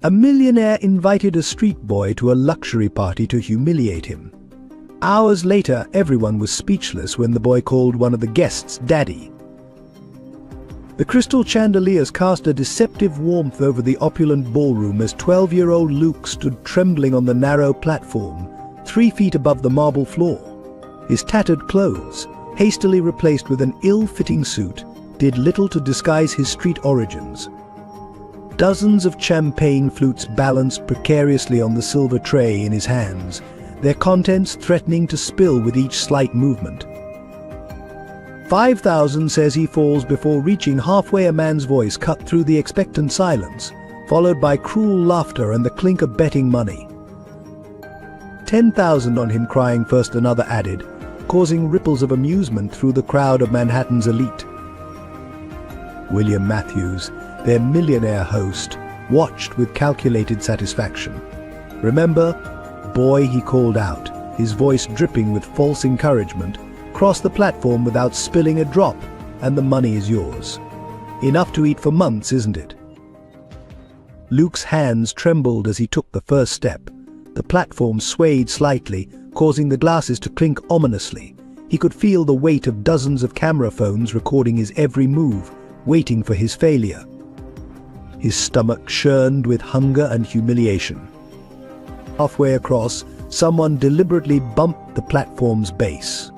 A millionaire invited a street boy to a luxury party to humiliate him. Hours later, everyone was speechless when the boy called one of the guests Daddy. The crystal chandeliers cast a deceptive warmth over the opulent ballroom as 12-year-old Luke stood trembling on the narrow platform, 3 feet above the marble floor. His tattered clothes, hastily replaced with an ill-fitting suit, did little to disguise his street origins. Dozens of champagne flutes balanced precariously on the silver tray in his hands, their contents threatening to spill with each slight movement. 5,000 says he falls before reaching halfway. A man's voice cut through the expectant silence, followed by cruel laughter and the clink of betting money. 10,000 on him, crying first, another added, causing ripples of amusement through the crowd of Manhattan's elite. William Matthews, their millionaire host, watched with calculated satisfaction. "Remember, boy," he called out, his voice dripping with false encouragement. "Cross the platform without spilling a drop, and the money is yours. Enough to eat for months, isn't it?" Luke's hands trembled as he took the first step. The platform swayed slightly, causing the glasses to clink ominously. He could feel the weight of dozens of camera phones recording his every move, waiting for his failure. His stomach churned with hunger and humiliation. Halfway across, someone deliberately bumped the platform's base.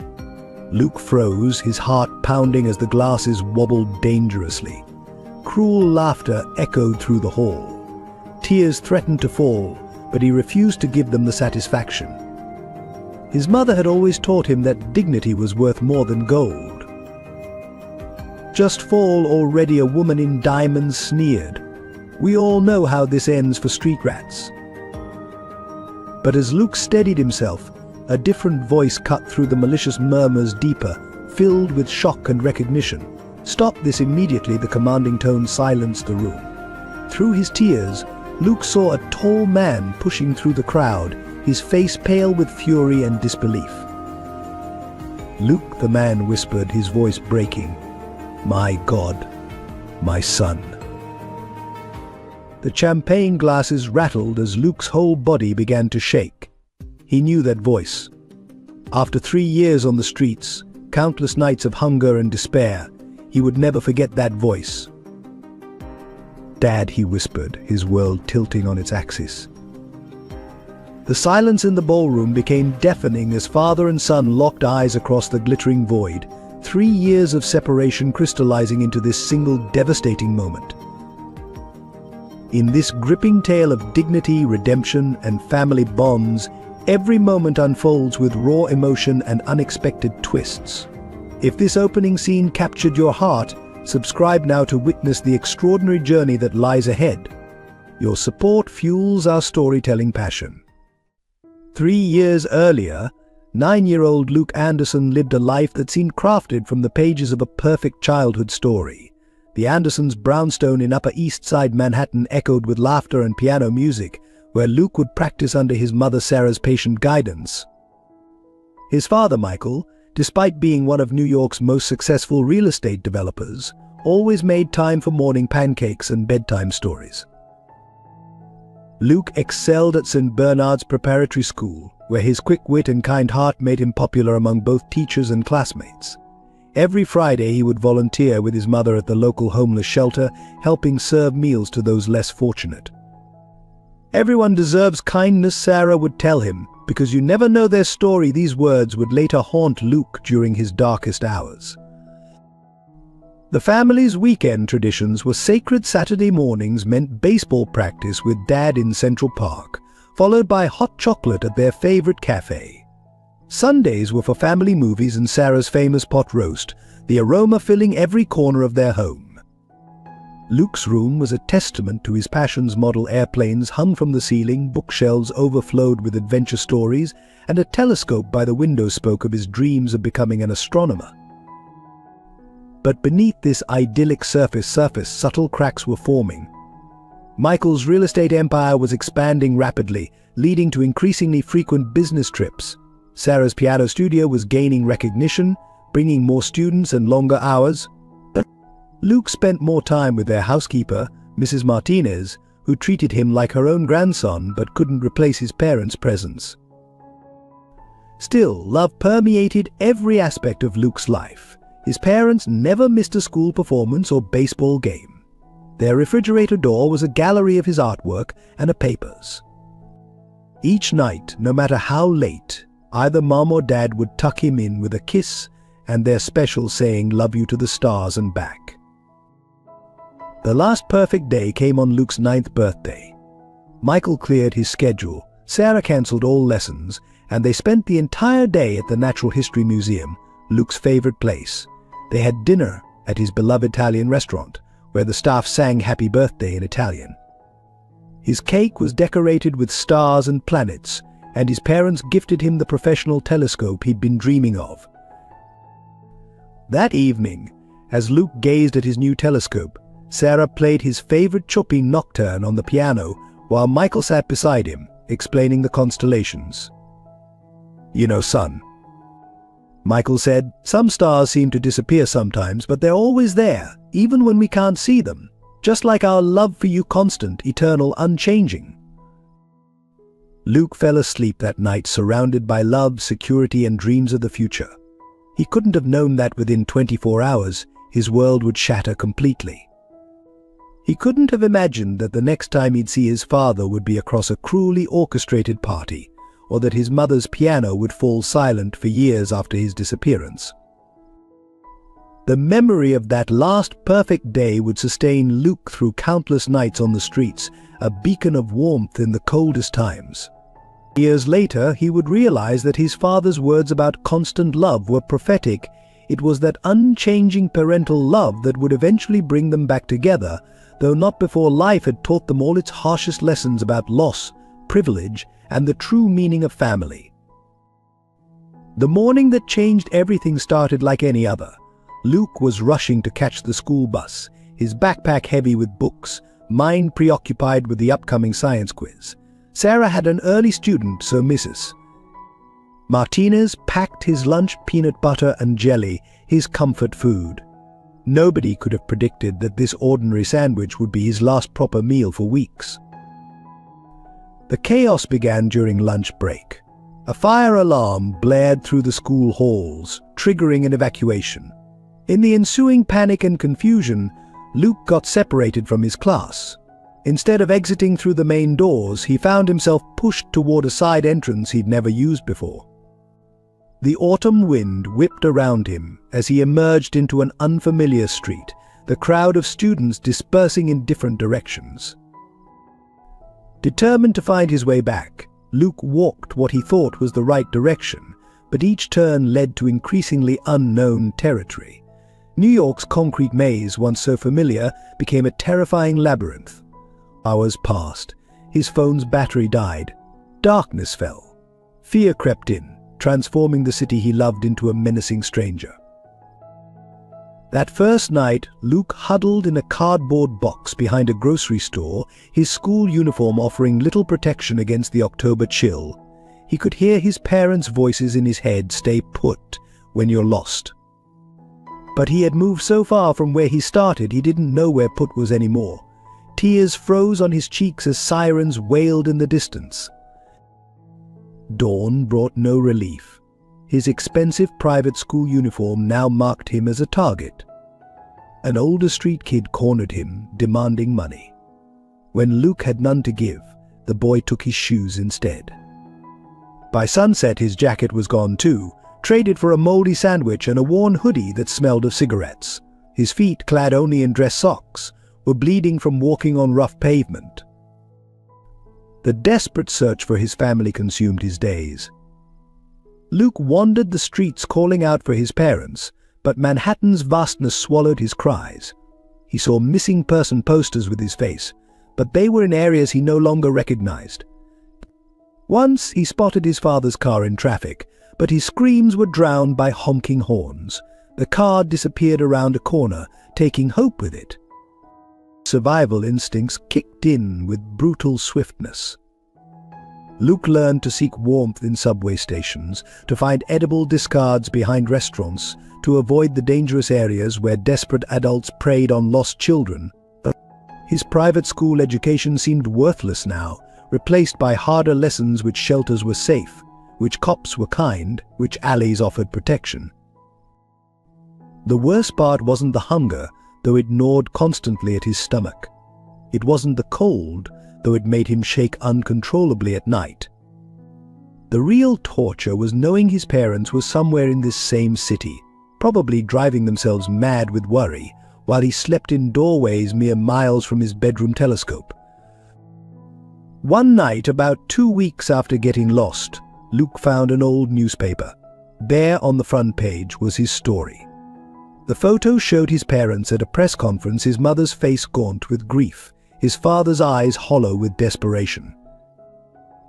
Luke froze, his heart pounding as the glasses wobbled dangerously. Cruel laughter echoed through the hall. Tears threatened to fall, but he refused to give them the satisfaction. His mother had always taught him that dignity was worth more than gold. "Just fall already," a woman in diamonds sneered. "We all know how this ends for street rats." But as Luke steadied himself, a different voice cut through the malicious murmurs, deeper, filled with shock and recognition. "Stop this immediately," the commanding tone silenced the room. Through his tears, Luke saw a tall man pushing through the crowd, his face pale with fury and disbelief. "Luke," the man whispered, his voice breaking. "My God, my son." The champagne glasses rattled as Luke's whole body began to shake. He knew that voice. After 3 years on the streets, countless nights of hunger and despair, he would never forget that voice. "Dad," he whispered, his world tilting on its axis. The silence in the ballroom became deafening as father and son locked eyes across the glittering void, 3 years of separation crystallizing into this single devastating moment. In this gripping tale of dignity, redemption, and family bonds, every moment unfolds with raw emotion and unexpected twists. If this opening scene captured your heart, subscribe now to witness the extraordinary journey that lies ahead. Your support fuels our storytelling passion. 3 years earlier, 9-year-old Luke Anderson lived a life that seemed crafted from the pages of a perfect childhood story. The Andersons' brownstone in Upper East Side Manhattan echoed with laughter and piano music, where Luke would practice under his mother Sarah's patient guidance. His father, Michael, despite being one of New York's most successful real estate developers, always made time for morning pancakes and bedtime stories. Luke excelled at St. Bernard's Preparatory School, where his quick wit and kind heart made him popular among both teachers and classmates. Every Friday he would volunteer with his mother at the local homeless shelter, helping serve meals to those less fortunate. "Everyone deserves kindness," Sarah would tell him, "because you never know their story." These words would later haunt Luke during his darkest hours. The family's weekend traditions were sacred Saturday mornings meant baseball practice with Dad in Central Park, followed by hot chocolate at their favorite cafe. Sundays were for family movies and Sarah's famous pot roast, the aroma filling every corner of their home. Luke's room was a testament to his passions. Model airplanes hung from the ceiling, bookshelves overflowed with adventure stories, and a telescope by the window spoke of his dreams of becoming an astronomer. But beneath this idyllic surface, subtle cracks were forming. Michael's real estate empire was expanding rapidly, leading to increasingly frequent business trips. Sarah's piano studio was gaining recognition, bringing more students and longer hours. But Luke spent more time with their housekeeper, Mrs. Martinez, who treated him like her own grandson but couldn't replace his parents' presence. Still, love permeated every aspect of Luke's life. His parents never missed a school performance or baseball game. Their refrigerator door was a gallery of his artwork and papers. Each night, no matter how late, either mom or dad would tuck him in with a kiss and their special saying, "Love you to the stars and back." The last perfect day came on Luke's 9th birthday. Michael cleared his schedule, Sarah cancelled all lessons, and they spent the entire day at the Natural History Museum, Luke's favorite place. They had dinner at his beloved Italian restaurant, where the staff sang happy birthday in Italian. His cake was decorated with stars and planets, and his parents gifted him the professional telescope he'd been dreaming of. That evening, as Luke gazed at his new telescope, Sarah played his favorite Chopin nocturne on the piano while Michael sat beside him, explaining the constellations. "You know, son," Michael said, "some stars seem to disappear sometimes, but they're always there, even when we can't see them. Just like our love for you, constant, eternal, unchanging." Luke fell asleep that night surrounded by love, security, and dreams of the future. He couldn't have known that within 24 hours, his world would shatter completely. He couldn't have imagined that the next time he'd see his father would be across a cruelly orchestrated party, or that his mother's piano would fall silent for years after his disappearance. The memory of that last perfect day would sustain Luke through countless nights on the streets, a beacon of warmth in the coldest times. Years later, he would realize that his father's words about constant love were prophetic. It was that unchanging parental love that would eventually bring them back together, though not before life had taught them all its harshest lessons about loss, privilege, and the true meaning of family. The morning that changed everything started like any other. Luke was rushing to catch the school bus, his backpack heavy with books, mind preoccupied with the upcoming science quiz. Sarah had an early student, so Mrs. Martinez packed his lunch, peanut butter and jelly, his comfort food. Nobody could have predicted that this ordinary sandwich would be his last proper meal for weeks. The chaos began during lunch break. A fire alarm blared through the school halls, triggering an evacuation. In the ensuing panic and confusion, Luke got separated from his class. Instead of exiting through the main doors, he found himself pushed toward a side entrance he'd never used before. The autumn wind whipped around him as he emerged into an unfamiliar street, the crowd of students dispersing in different directions. Determined to find his way back, Luke walked what he thought was the right direction, but each turn led to increasingly unknown territory. New York's concrete maze, once so familiar, became a terrifying labyrinth. Hours passed. His phone's battery died. Darkness fell. Fear crept in, transforming the city he loved into a menacing stranger. That first night, Luke huddled in a cardboard box behind a grocery store, his school uniform offering little protection against the October chill. He could hear his parents' voices in his head, "Stay put when you're lost." But he had moved so far from where he started, he didn't know where put was anymore. Tears froze on his cheeks as sirens wailed in the distance. Dawn brought no relief. His expensive private school uniform now marked him as a target. An older street kid cornered him, demanding money. When Luke had none to give, the boy took his shoes instead. By sunset, his jacket was gone too, traded for a moldy sandwich and a worn hoodie that smelled of cigarettes. His feet, clad only in dress socks, were bleeding from walking on rough pavement. The desperate search for his family consumed his days. Luke wandered the streets calling out for his parents, but Manhattan's vastness swallowed his cries. He saw missing person posters with his face, but they were in areas he no longer recognized. Once he spotted his father's car in traffic, but his screams were drowned by honking horns. The car disappeared around a corner, taking hope with it. Survival instincts kicked in with brutal swiftness. Luke learned to seek warmth in subway stations, to find edible discards behind restaurants, to avoid the dangerous areas where desperate adults preyed on lost children. His private school education seemed worthless now, replaced by harder lessons which shelters were safe, which cops were kind, which alleys offered protection. The worst part wasn't the hunger, though it gnawed constantly at his stomach. It wasn't the cold, though it made him shake uncontrollably at night. The real torture was knowing his parents were somewhere in this same city, probably driving themselves mad with worry, while he slept in doorways mere miles from his bedroom telescope. One night, about 2 weeks after getting lost, Luke found an old newspaper. There on the front page was his story. The photo showed his parents at a press conference, his mother's face gaunt with grief, his father's eyes hollow with desperation.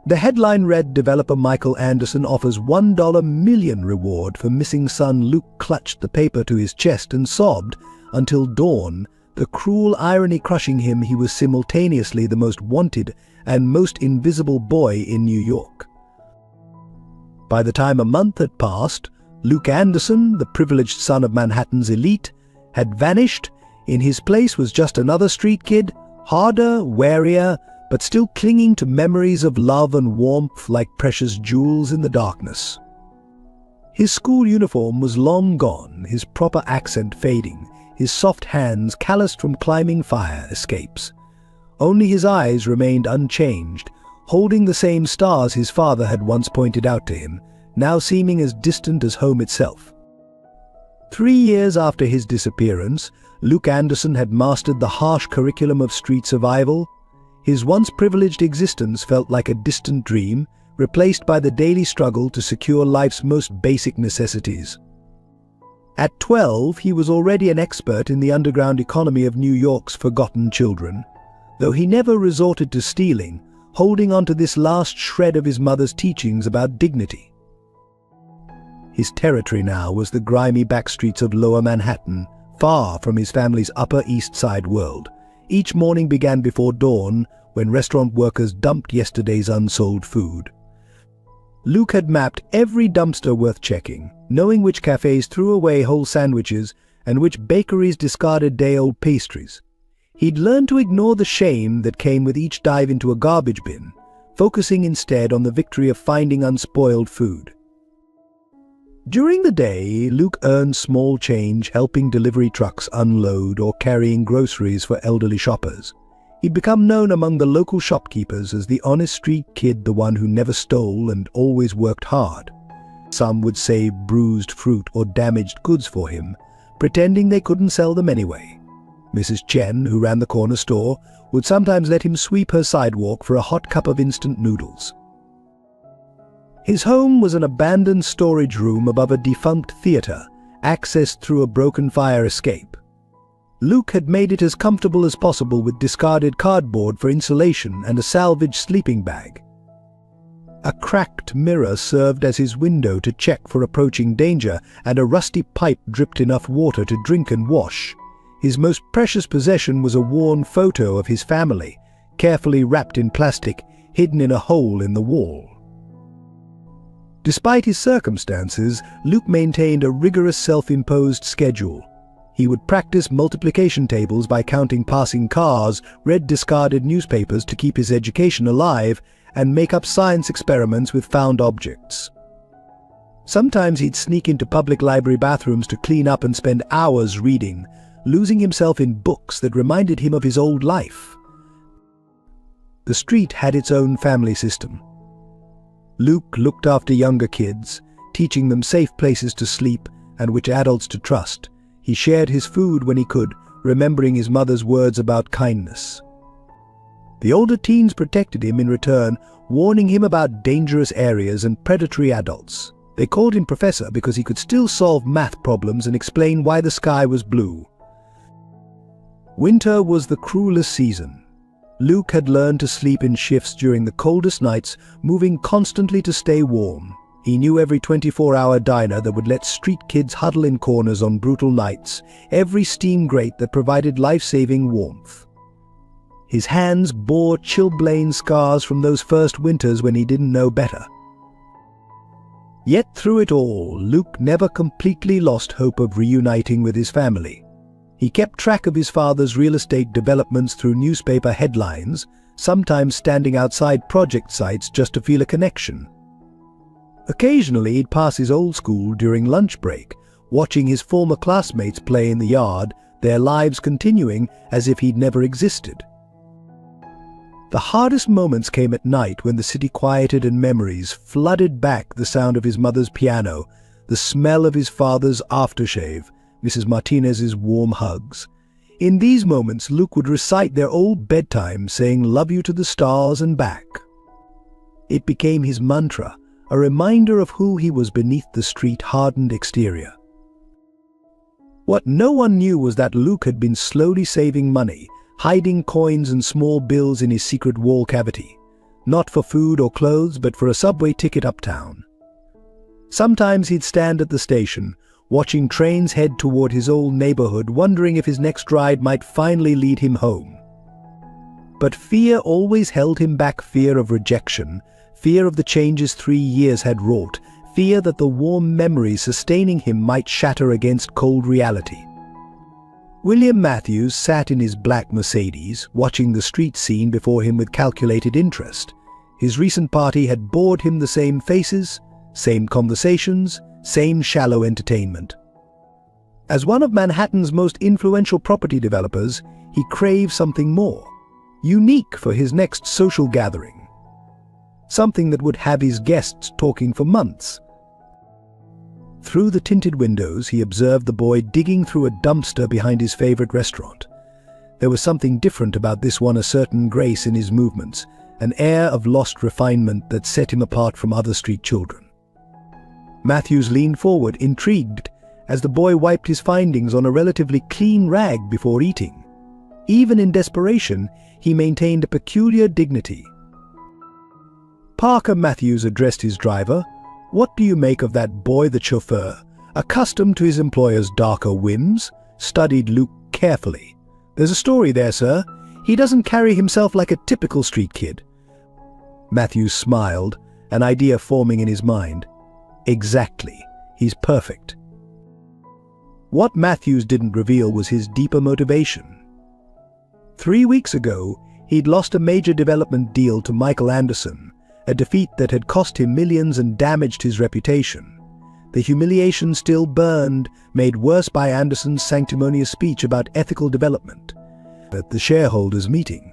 The headline read, "Developer Michael Anderson offers $1 million reward for missing son." Luke clutched the paper to his chest and sobbed until dawn, the cruel irony crushing him. He was simultaneously the most wanted and most invisible boy in New York. By the time a month had passed, Luke Anderson, the privileged son of Manhattan's elite, had vanished. In his place was just another street kid, harder, warier, but still clinging to memories of love and warmth like precious jewels in the darkness. His school uniform was long gone, his proper accent fading, his soft hands calloused from climbing fire escapes. Only his eyes remained unchanged, holding the same stars his father had once pointed out to him, now seeming as distant as home itself. 3 years after his disappearance, Luke Anderson had mastered the harsh curriculum of street survival. His once privileged existence felt like a distant dream, replaced by the daily struggle to secure life's most basic necessities. At 12, he was already an expert in the underground economy of New York's forgotten children. Though he never resorted to stealing, holding on to this last shred of his mother's teachings about dignity. His territory now was the grimy backstreets of Lower Manhattan, far from his family's Upper East Side world. Each morning began before dawn, when restaurant workers dumped yesterday's unsold food. Luke had mapped every dumpster worth checking, knowing which cafes threw away whole sandwiches and which bakeries discarded day-old pastries. He'd learned to ignore the shame that came with each dive into a garbage bin, focusing instead on the victory of finding unspoiled food. During the day, Luke earned small change helping delivery trucks unload or carrying groceries for elderly shoppers. He'd become known among the local shopkeepers as the honest street kid, the one who never stole and always worked hard. Some would save bruised fruit or damaged goods for him, pretending they couldn't sell them anyway. Mrs. Chen, who ran the corner store, would sometimes let him sweep her sidewalk for a hot cup of instant noodles. His home was an abandoned storage room above a defunct theater, accessed through a broken fire escape. Luke had made it as comfortable as possible with discarded cardboard for insulation and a salvaged sleeping bag. A cracked mirror served as his window to check for approaching danger, and a rusty pipe dripped enough water to drink and wash. His most precious possession was a worn photo of his family, carefully wrapped in plastic, hidden in a hole in the wall. Despite his circumstances, Luke maintained a rigorous self-imposed schedule. He would practice multiplication tables by counting passing cars, read discarded newspapers to keep his education alive, and make up science experiments with found objects. Sometimes he'd sneak into public library bathrooms to clean up and spend hours reading, losing himself in books that reminded him of his old life. The street had its own family system. Luke looked after younger kids, teaching them safe places to sleep and which adults to trust. He shared his food when he could, remembering his mother's words about kindness. The older teens protected him in return, warning him about dangerous areas and predatory adults. They called him Professor because he could still solve math problems and explain why the sky was blue. Winter was the cruelest season. Luke had learned to sleep in shifts during the coldest nights, moving constantly to stay warm. He knew every 24-hour diner that would let street kids huddle in corners on brutal nights, every steam grate that provided life-saving warmth. His hands bore chilblain scars from those first winters when he didn't know better. Yet through it all, Luke never completely lost hope of reuniting with his family. He kept track of his father's real estate developments through newspaper headlines, sometimes standing outside project sites just to feel a connection. Occasionally he'd pass his old school during lunch break, watching his former classmates play in the yard, their lives continuing as if he'd never existed. The hardest moments came at night when the city quieted and memories flooded back: the sound of his mother's piano, the smell of his father's aftershave, Mrs. Martinez's warm hugs. In these moments, Luke would recite their old bedtime, saying "love you to the stars and back." It became his mantra, a reminder of who he was beneath the street-hardened exterior. What no one knew was that Luke had been slowly saving money, hiding coins and small bills in his secret wall cavity, not for food or clothes, but for a subway ticket uptown. Sometimes he'd stand at the station, watching trains head toward his old neighborhood, wondering if his next ride might finally lead him home. But fear always held him back: fear of rejection, fear of the changes 3 years had wrought, fear that the warm memories sustaining him might shatter against cold reality. William Matthews sat in his black Mercedes, watching the street scene before him with calculated interest. His recent party had bored him: the same faces, same conversations, same shallow entertainment. As one of Manhattan's most influential property developers, he craved something more, unique for his next social gathering. Something that would have his guests talking for months. Through the tinted windows, he observed the boy digging through a dumpster behind his favorite restaurant. There was something different about this one: a certain grace in his movements, an air of lost refinement that set him apart from other street children. Matthews leaned forward, intrigued, as the boy wiped his findings on a relatively clean rag before eating. Even in desperation, he maintained a peculiar dignity. "Parker," Matthews addressed his driver, "what do you make of that boy?" The chauffeur, accustomed to his employer's darker whims, studied Luke carefully. "There's a story there, sir. He doesn't carry himself like a typical street kid." Matthews smiled, an idea forming in his mind. Exactly. He's perfect. What Matthews didn't reveal was his deeper motivation. 3 weeks ago, he'd lost a major development deal to Michael Anderson, a defeat that had cost him millions and damaged his reputation. The humiliation still burned, made worse by Anderson's sanctimonious speech about ethical development at the shareholders' meeting.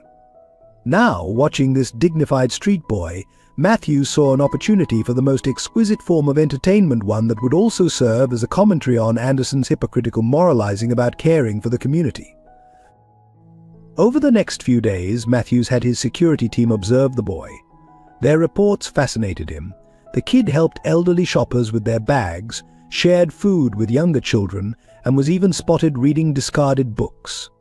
Now, watching this dignified street boy, Matthews saw an opportunity for the most exquisite form of entertainment, one that would also serve as a commentary on Anderson's hypocritical moralizing about caring for the community. Over the next few days, Matthews had his security team observe the boy. Their reports fascinated him. The kid helped elderly shoppers with their bags, shared food with younger children, and was even spotted reading discarded books.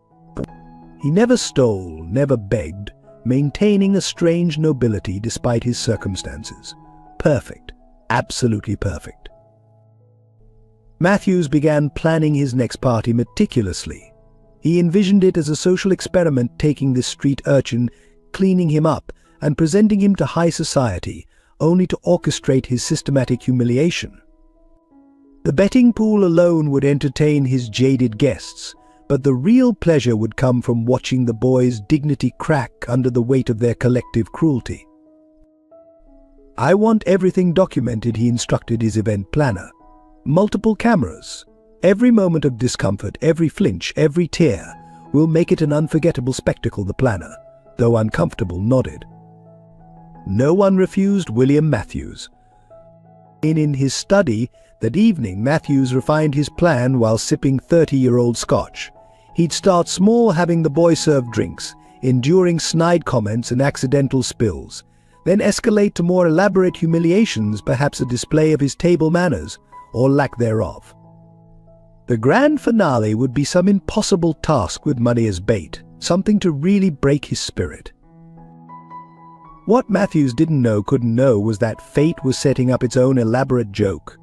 He never stole, never begged, maintaining a strange nobility despite his circumstances. Perfect. Absolutely perfect. Matthews began planning his next party meticulously. He envisioned it as a social experiment, taking this street urchin, cleaning him up, and presenting him to high society, only to orchestrate his systematic humiliation. The betting pool alone would entertain his jaded guests, but the real pleasure would come from watching the boy's dignity crack under the weight of their collective cruelty. "I want everything documented," he instructed his event planner. "Multiple cameras. Every moment of discomfort, every flinch, every tear. We'll make it an unforgettable spectacle." The planner, though uncomfortable, nodded. No one refused William Matthews. In his study that evening, Matthews refined his plan while sipping 30-year-old scotch. He'd start small, having the boy serve drinks, enduring snide comments and accidental spills, then escalate to more elaborate humiliations, perhaps a display of his table manners, or lack thereof. The grand finale would be some impossible task with money as bait, something to really break his spirit. What Matthews couldn't know was that fate was setting up its own elaborate joke.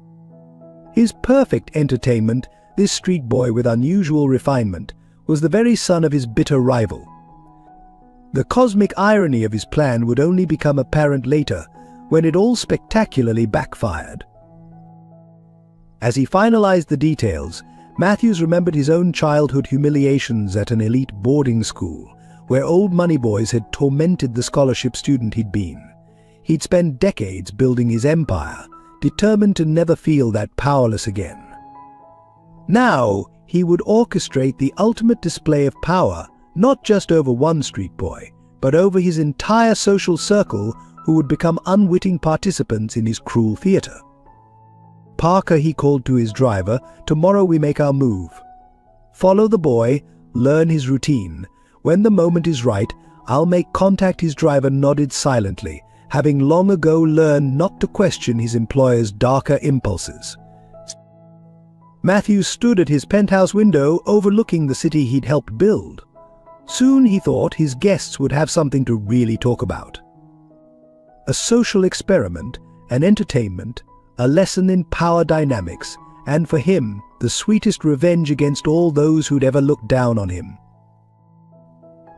His perfect entertainment, this street boy with unusual refinement, was the very son of his bitter rival. The cosmic irony of his plan would only become apparent later, when it all spectacularly backfired. As he finalized the details, Matthews remembered his own childhood humiliations at an elite boarding school, where old money boys had tormented the scholarship student he'd been. He'd spent decades building his empire, determined to never feel that powerless again. Now, he would orchestrate the ultimate display of power, not just over one street boy, but over his entire social circle who would become unwitting participants in his cruel theater. "Parker," he called to his driver, "tomorrow we make our move. Follow the boy, learn his routine. When the moment is right, I'll make contact." His driver nodded silently, having long ago learned not to question his employer's darker impulses. Matthews stood at his penthouse window overlooking the city he'd helped build. Soon, he thought, his guests would have something to really talk about. A social experiment, an entertainment, a lesson in power dynamics, and for him, the sweetest revenge against all those who'd ever looked down on him.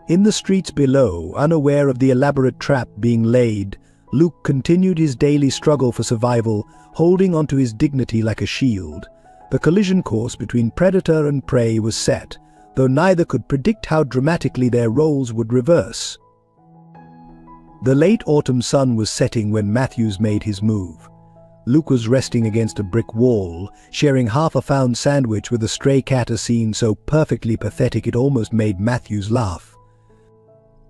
In the streets below, unaware of the elaborate trap being laid, Luke continued his daily struggle for survival, holding onto his dignity like a shield. The collision course between predator and prey was set, though neither could predict how dramatically their roles would reverse. The late autumn sun was setting when Matthews made his move. Luke was resting against a brick wall, sharing half a found sandwich with a stray cat, a scene so perfectly pathetic it almost made Matthews laugh.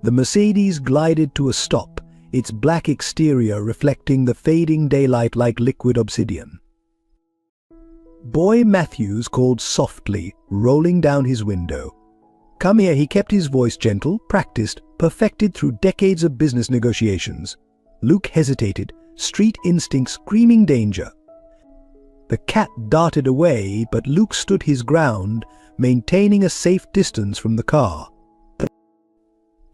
The Mercedes glided to a stop, its black exterior reflecting the fading daylight like liquid obsidian. Boy Matthews called softly, rolling down his window. "Come here." He kept his voice gentle, practiced, perfected through decades of business negotiations. Luke hesitated, street instinct screaming danger. The cat darted away, but Luke stood his ground, maintaining a safe distance from the car.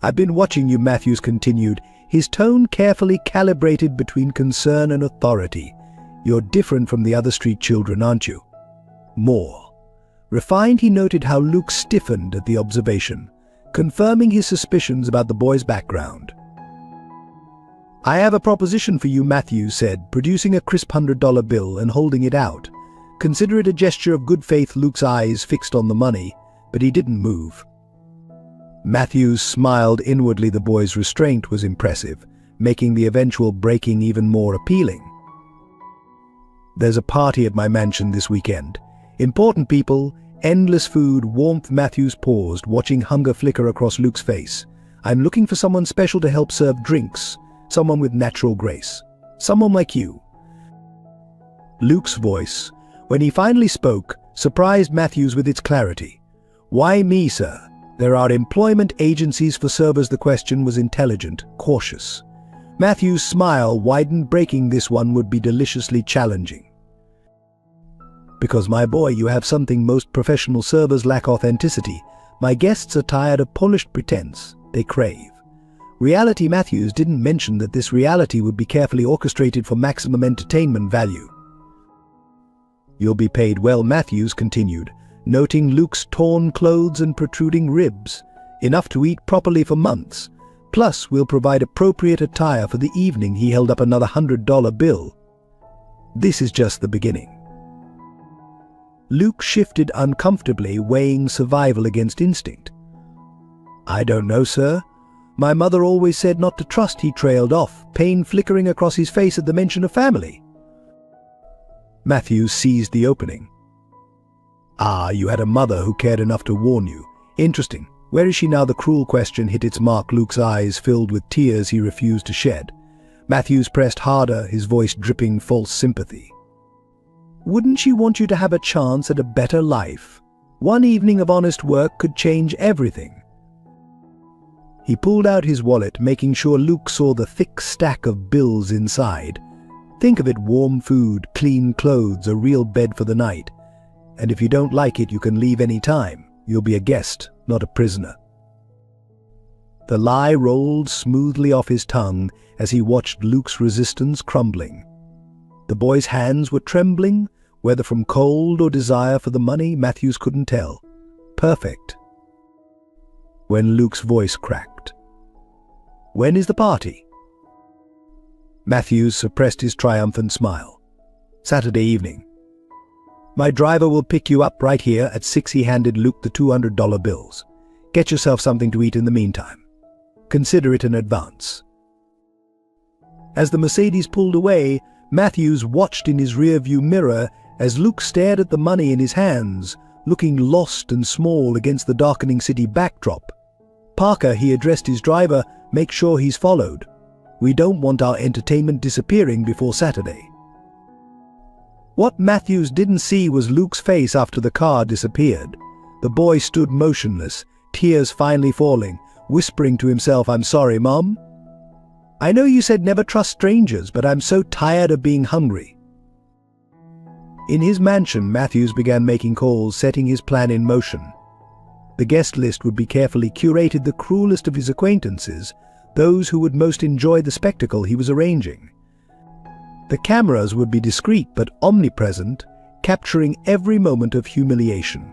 "I've been watching you," Matthews continued, his tone carefully calibrated between concern and authority. "You're different from the other street children, aren't you?" More. Refined, he noted how Luke stiffened at the observation, confirming his suspicions about the boy's background. "I have a proposition for you," Matthews said, producing a crisp $100 bill and holding it out. Consider it a gesture of good faith. Luke's eyes fixed on the money, but he didn't move. Matthews smiled inwardly. The boy's restraint was impressive, making the eventual breaking even more appealing. "There's a party at my mansion this weekend. Important people, endless food, warmth." Matthews paused, watching hunger flicker across Luke's face. "I'm looking for someone special to help serve drinks, someone with natural grace. Someone like you." Luke's voice, when he finally spoke, surprised Matthews with its clarity. "Why me, sir? There are employment agencies for servers." The question was intelligent, cautious. Matthews' smile widened, breaking this one would be deliciously challenging. "Because, my boy, you have something most professional servers lack: authenticity. My guests are tired of polished pretense. They crave reality." Matthews didn't mention that this reality would be carefully orchestrated for maximum entertainment value. "You'll be paid well," Matthews continued, noting Luke's torn clothes and protruding ribs. "Enough to eat properly for months. Plus, we'll provide appropriate attire for the evening." He held up another $100 bill. "This is just the beginning." Luke shifted uncomfortably, weighing survival against instinct. "I don't know, sir. My mother always said not to trust." He trailed off, pain flickering across his face at the mention of family. Matthews seized the opening. "Ah, you had a mother who cared enough to warn you. Interesting. Where is she now?" The cruel question hit its mark. Luke's eyes filled with tears he refused to shed. Matthews pressed harder, his voice dripping false sympathy. "Wouldn't she want you to have a chance at a better life? One evening of honest work could change everything." He pulled out his wallet, making sure Luke saw the thick stack of bills inside. "Think of it: warm food, clean clothes, a real bed for the night. And if you don't like it, you can leave any time. You'll be a guest, not a prisoner." The lie rolled smoothly off his tongue as he watched Luke's resistance crumbling. The boy's hands were trembling, whether from cold or desire for the money, Matthews couldn't tell. Perfect. When Luke's voice cracked. "When is the party?" Matthews suppressed his triumphant smile. "Saturday evening." My driver will pick you up right here at 6. He handed Luke the $200 bills. Get yourself something to eat in the meantime. Consider it an advance. As the Mercedes pulled away, Matthews watched in his rearview mirror as Luke stared at the money in his hands, looking lost and small against the darkening city backdrop. Parker, he addressed his driver, make sure he's followed. We don't want our entertainment disappearing before Saturday. What Matthews didn't see was Luke's face after the car disappeared. The boy stood motionless, tears finally falling, whispering to himself, "I'm sorry, Mom. I know you said never trust strangers, but I'm so tired of being hungry." In his mansion, Matthews began making calls, setting his plan in motion. The guest list would be carefully curated, the cruelest of his acquaintances, those who would most enjoy the spectacle he was arranging. The cameras would be discreet but omnipresent, capturing every moment of humiliation.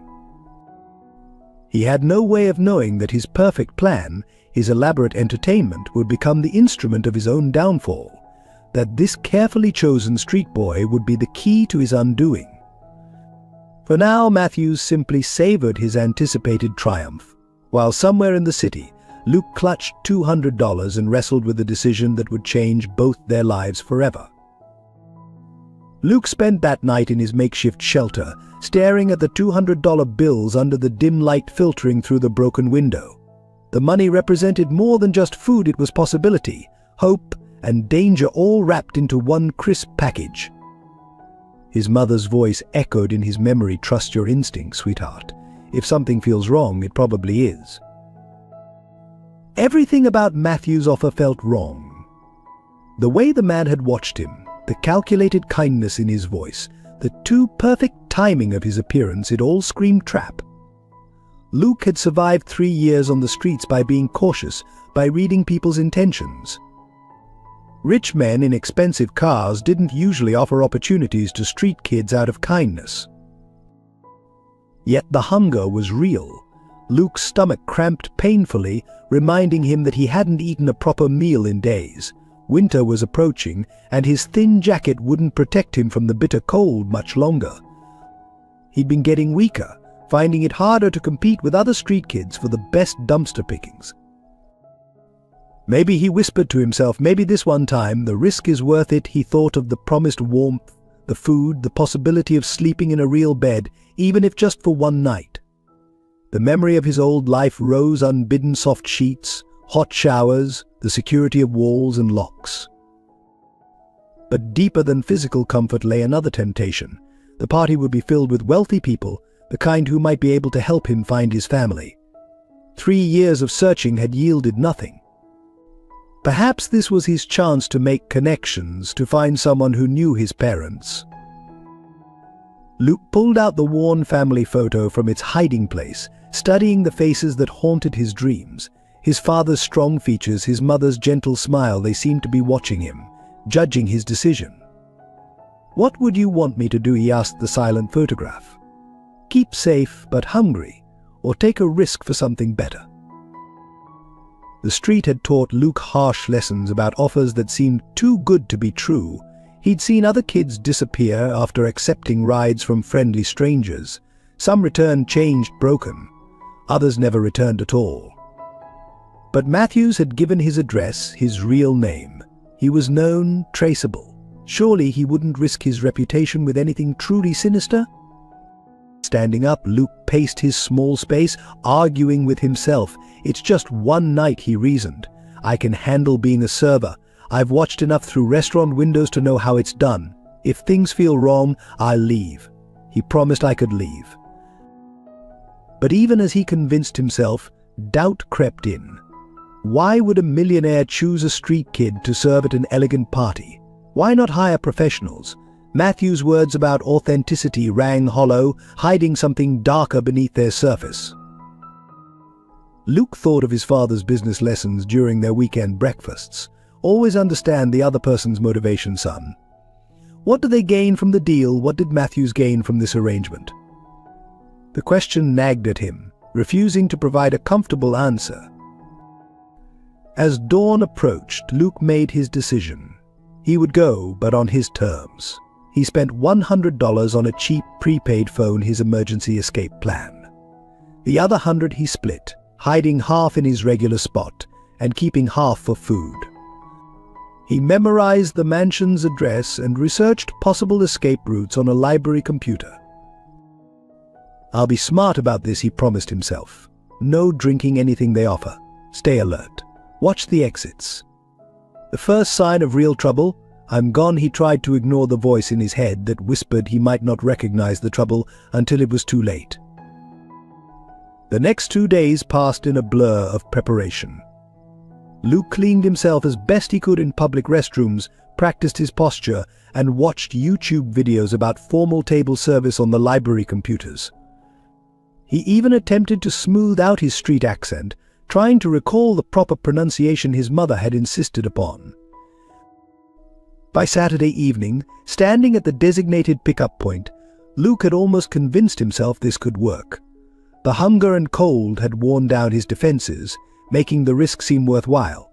He had no way of knowing that his perfect plan, his elaborate entertainment, would become the instrument of his own downfall, that this carefully chosen street boy would be the key to his undoing. For now, Matthews simply savored his anticipated triumph. While somewhere in the city, Luke clutched $200 and wrestled with a decision that would change both their lives forever. Luke spent that night in his makeshift shelter, staring at the $200 bills under the dim light filtering through the broken window. The money represented more than just food, it was possibility, hope, and danger all wrapped into one crisp package. His mother's voice echoed in his memory, "Trust your instincts, sweetheart. If something feels wrong, it probably is." Everything about Matthews' offer felt wrong. The way the man had watched him, the calculated kindness in his voice, the too perfect timing of his appearance, it all screamed trap. Luke had survived 3 years on the streets by being cautious, by reading people's intentions. Rich men in expensive cars didn't usually offer opportunities to street kids out of kindness. Yet the hunger was real. Luke's stomach cramped painfully, reminding him that he hadn't eaten a proper meal in days. Winter was approaching, and his thin jacket wouldn't protect him from the bitter cold much longer. He'd been getting weaker, finding it harder to compete with other street kids for the best dumpster pickings. Maybe, he whispered to himself, maybe this one time, the risk is worth it. He thought of the promised warmth, the food, the possibility of sleeping in a real bed, even if just for one night. The memory of his old life rose, unbidden soft sheets, hot showers, the security of walls and locks. But deeper than physical comfort lay another temptation. The party would be filled with wealthy people, the kind who might be able to help him find his family. 3 years of searching had yielded nothing. Perhaps this was his chance to make connections, to find someone who knew his parents. Luke pulled out the worn family photo from its hiding place, studying the faces that haunted his dreams. His father's strong features, his mother's gentle smile, they seemed to be watching him, judging his decision. "What would you want me to do?" he asked the silent photograph. "Keep safe but hungry, or take a risk for something better?" The street had taught Luke harsh lessons about offers that seemed too good to be true. He'd seen other kids disappear after accepting rides from friendly strangers. Some returned changed, broken. Others never returned at all. But Matthews had given his address, his real name. He was known, traceable. Surely he wouldn't risk his reputation with anything truly sinister? Standing up, Luke paced his small space, arguing with himself. "It's just one night," he reasoned. "I can handle being a server. I've watched enough through restaurant windows to know how it's done. If things feel wrong, I'll leave." He promised I could leave. But even as he convinced himself, doubt crept in. Why would a millionaire choose a street kid to serve at an elegant party? Why not hire professionals? Matthew's words about authenticity rang hollow, hiding something darker beneath their surface. Luke thought of his father's business lessons during their weekend breakfasts. Always understand the other person's motivation, son. What do they gain from the deal? What did Matthews gain from this arrangement? The question nagged at him, refusing to provide a comfortable answer. As dawn approached, Luke made his decision. He would go, but on his terms. He spent $100 on a cheap prepaid phone, his emergency escape plan. The other 100 he split, hiding half in his regular spot and keeping half for food. He memorized the mansion's address and researched possible escape routes on a library computer. "I'll be smart about this," he promised himself. "No drinking anything they offer. Stay alert. Watch the exits." The first sign of real trouble, "I'm gone," he tried to ignore the voice in his head that whispered he might not recognize the trouble until it was too late. The next 2 days passed in a blur of preparation. Luke cleaned himself as best he could in public restrooms, practiced his posture, and watched YouTube videos about formal table service on the library computers. He even attempted to smooth out his street accent, trying to recall the proper pronunciation his mother had insisted upon. By Saturday evening, standing at the designated pickup point, Luke had almost convinced himself this could work. The hunger and cold had worn down his defenses, making the risk seem worthwhile.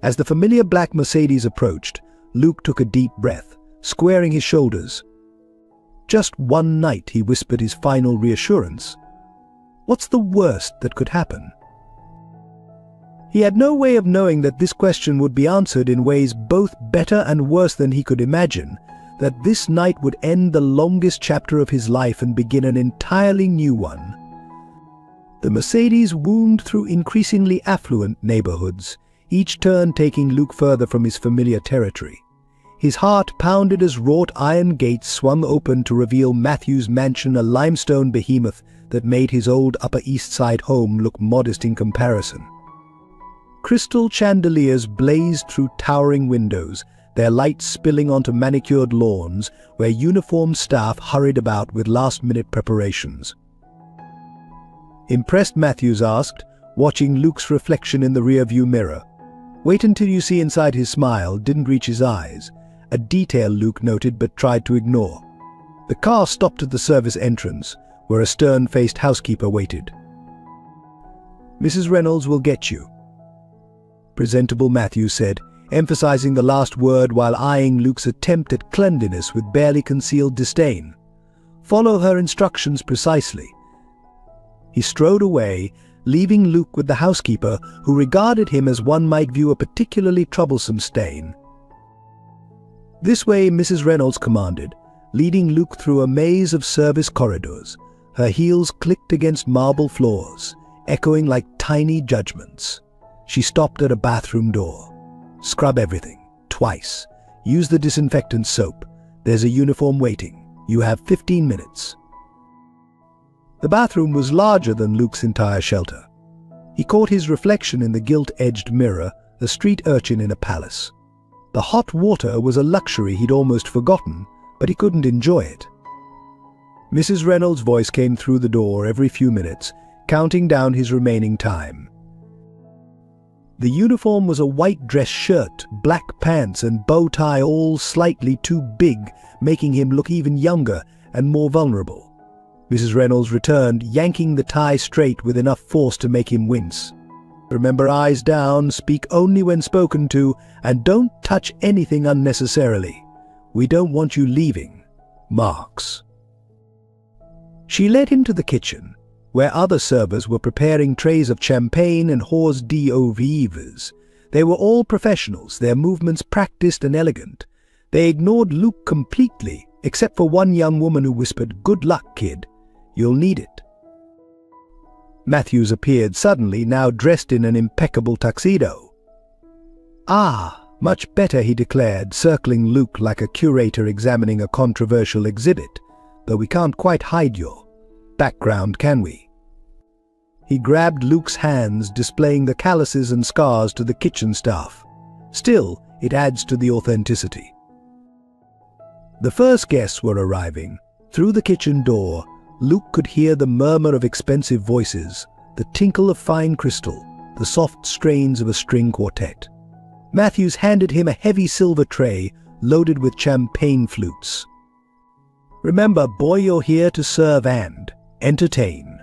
As the familiar black Mercedes approached, Luke took a deep breath, squaring his shoulders. "Just one night," he whispered his final reassurance. "What's the worst that could happen?" He had no way of knowing that this question would be answered in ways both better and worse than he could imagine, that this night would end the longest chapter of his life and begin an entirely new one. The Mercedes wound through increasingly affluent neighborhoods, each turn taking Luke further from his familiar territory. His heart pounded as wrought iron gates swung open to reveal Matthew's mansion, a limestone behemoth that made his old Upper East Side home look modest in comparison. Crystal chandeliers blazed through towering windows, their light spilling onto manicured lawns where uniformed staff hurried about with last-minute preparations. Impressed, Matthews asked, watching Luke's reflection in the rear-view mirror. "Wait until you see inside." His smile didn't reach his eyes, a detail Luke noted but tried to ignore. The car stopped at the service entrance, where a stern-faced housekeeper waited. "Mrs. Reynolds will get you," presentable Matthews said, emphasizing the last word while eyeing Luke's attempt at cleanliness with barely concealed disdain. "Follow her instructions precisely." He strode away, leaving Luke with the housekeeper, who regarded him as one might view a particularly troublesome stain. "This way," Mrs. Reynolds commanded, leading Luke through a maze of service corridors. Her heels clicked against marble floors, echoing like tiny judgments. She stopped at a bathroom door. "Scrub everything, twice. Use the disinfectant soap. There's a uniform waiting. You have 15 minutes. The bathroom was larger than Luke's entire shelter. He caught his reflection in the gilt-edged mirror, a street urchin in a palace. The hot water was a luxury he'd almost forgotten, but he couldn't enjoy it. Mrs. Reynolds' voice came through the door every few minutes, counting down his remaining time. The uniform was a white dress shirt, black pants, and bow tie, all slightly too big, making him look even younger and more vulnerable. Mrs. Reynolds returned, yanking the tie straight with enough force to make him wince. "Remember, eyes down, speak only when spoken to, and don't touch anything unnecessarily. We don't want you leaving. Marks." She led him to the kitchen, where other servers were preparing trays of champagne and hors d'oeuvres. They were all professionals, their movements practiced and elegant. They ignored Luke completely, except for one young woman who whispered, "Good luck, kid. You'll need it." Matthews appeared suddenly, now dressed in an impeccable tuxedo. "Ah, much better," he declared, circling Luke like a curator examining a controversial exhibit, "though we can't quite hide your background, can we?" He grabbed Luke's hands, displaying the calluses and scars to the kitchen staff. Still, it adds to the authenticity. The first guests were arriving. Through the kitchen door, Luke could hear the murmur of expensive voices, the tinkle of fine crystal, the soft strains of a string quartet. Matthews handed him a heavy silver tray loaded with champagne flutes. "Remember, boy, you're here to serve and entertain.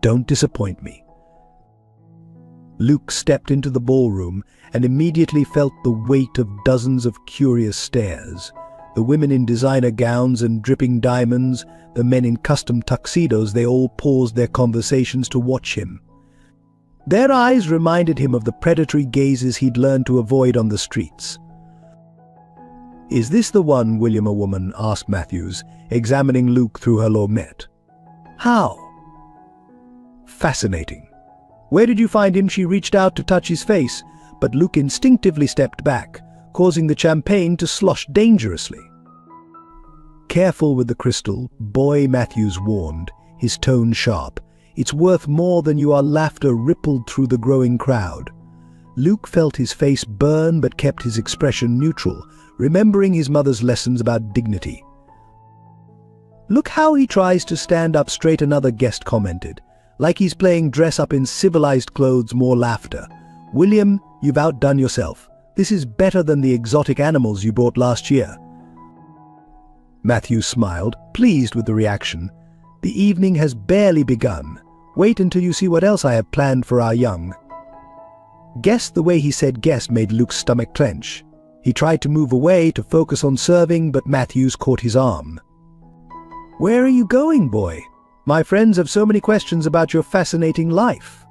Don't disappoint me." Luke stepped into the ballroom and immediately felt the weight of dozens of curious stares. The women in designer gowns and dripping diamonds, the men in custom tuxedos, they all paused their conversations to watch him. Their eyes reminded him of the predatory gazes he'd learned to avoid on the streets. "Is this the one, William, a woman?" asked Matthews, examining Luke through her lorgnette. "How?" "Fascinating. Where did you find him?" She reached out to touch his face, but Luke instinctively stepped back, causing the champagne to slosh dangerously. "Careful with the crystal, boy," Matthews warned, his tone sharp. "It's worth more than you are." Laughter rippled through the growing crowd. Luke felt his face burn but kept his expression neutral, remembering his mother's lessons about dignity. "Look how he tries to stand up straight," another guest commented. "Like he's playing dress up in civilized clothes." More laughter. "William, you've outdone yourself. This is better than the exotic animals you brought last year." Matthew smiled, pleased with the reaction. "The evening has barely begun. Wait until you see what else I have planned for our young." Guest. The way he said guest made Luke's stomach clench. He tried to move away to focus on serving, but Matthews caught his arm. "Where are you going, boy? My friends have so many questions about your fascinating life."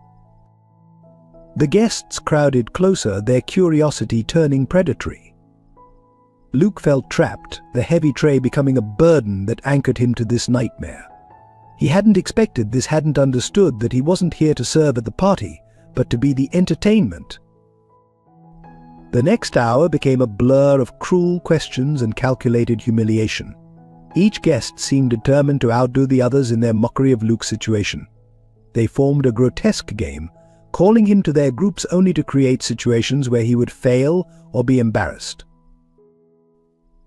The guests crowded closer, their curiosity turning predatory. Luke felt trapped, the heavy tray becoming a burden that anchored him to this nightmare. He hadn't expected this, hadn't understood that he wasn't here to serve at the party, but to be the entertainment. The next hour became a blur of cruel questions and calculated humiliation. Each guest seemed determined to outdo the others in their mockery of Luke's situation. They formed a grotesque game, calling him to their groups only to create situations where he would fail or be embarrassed.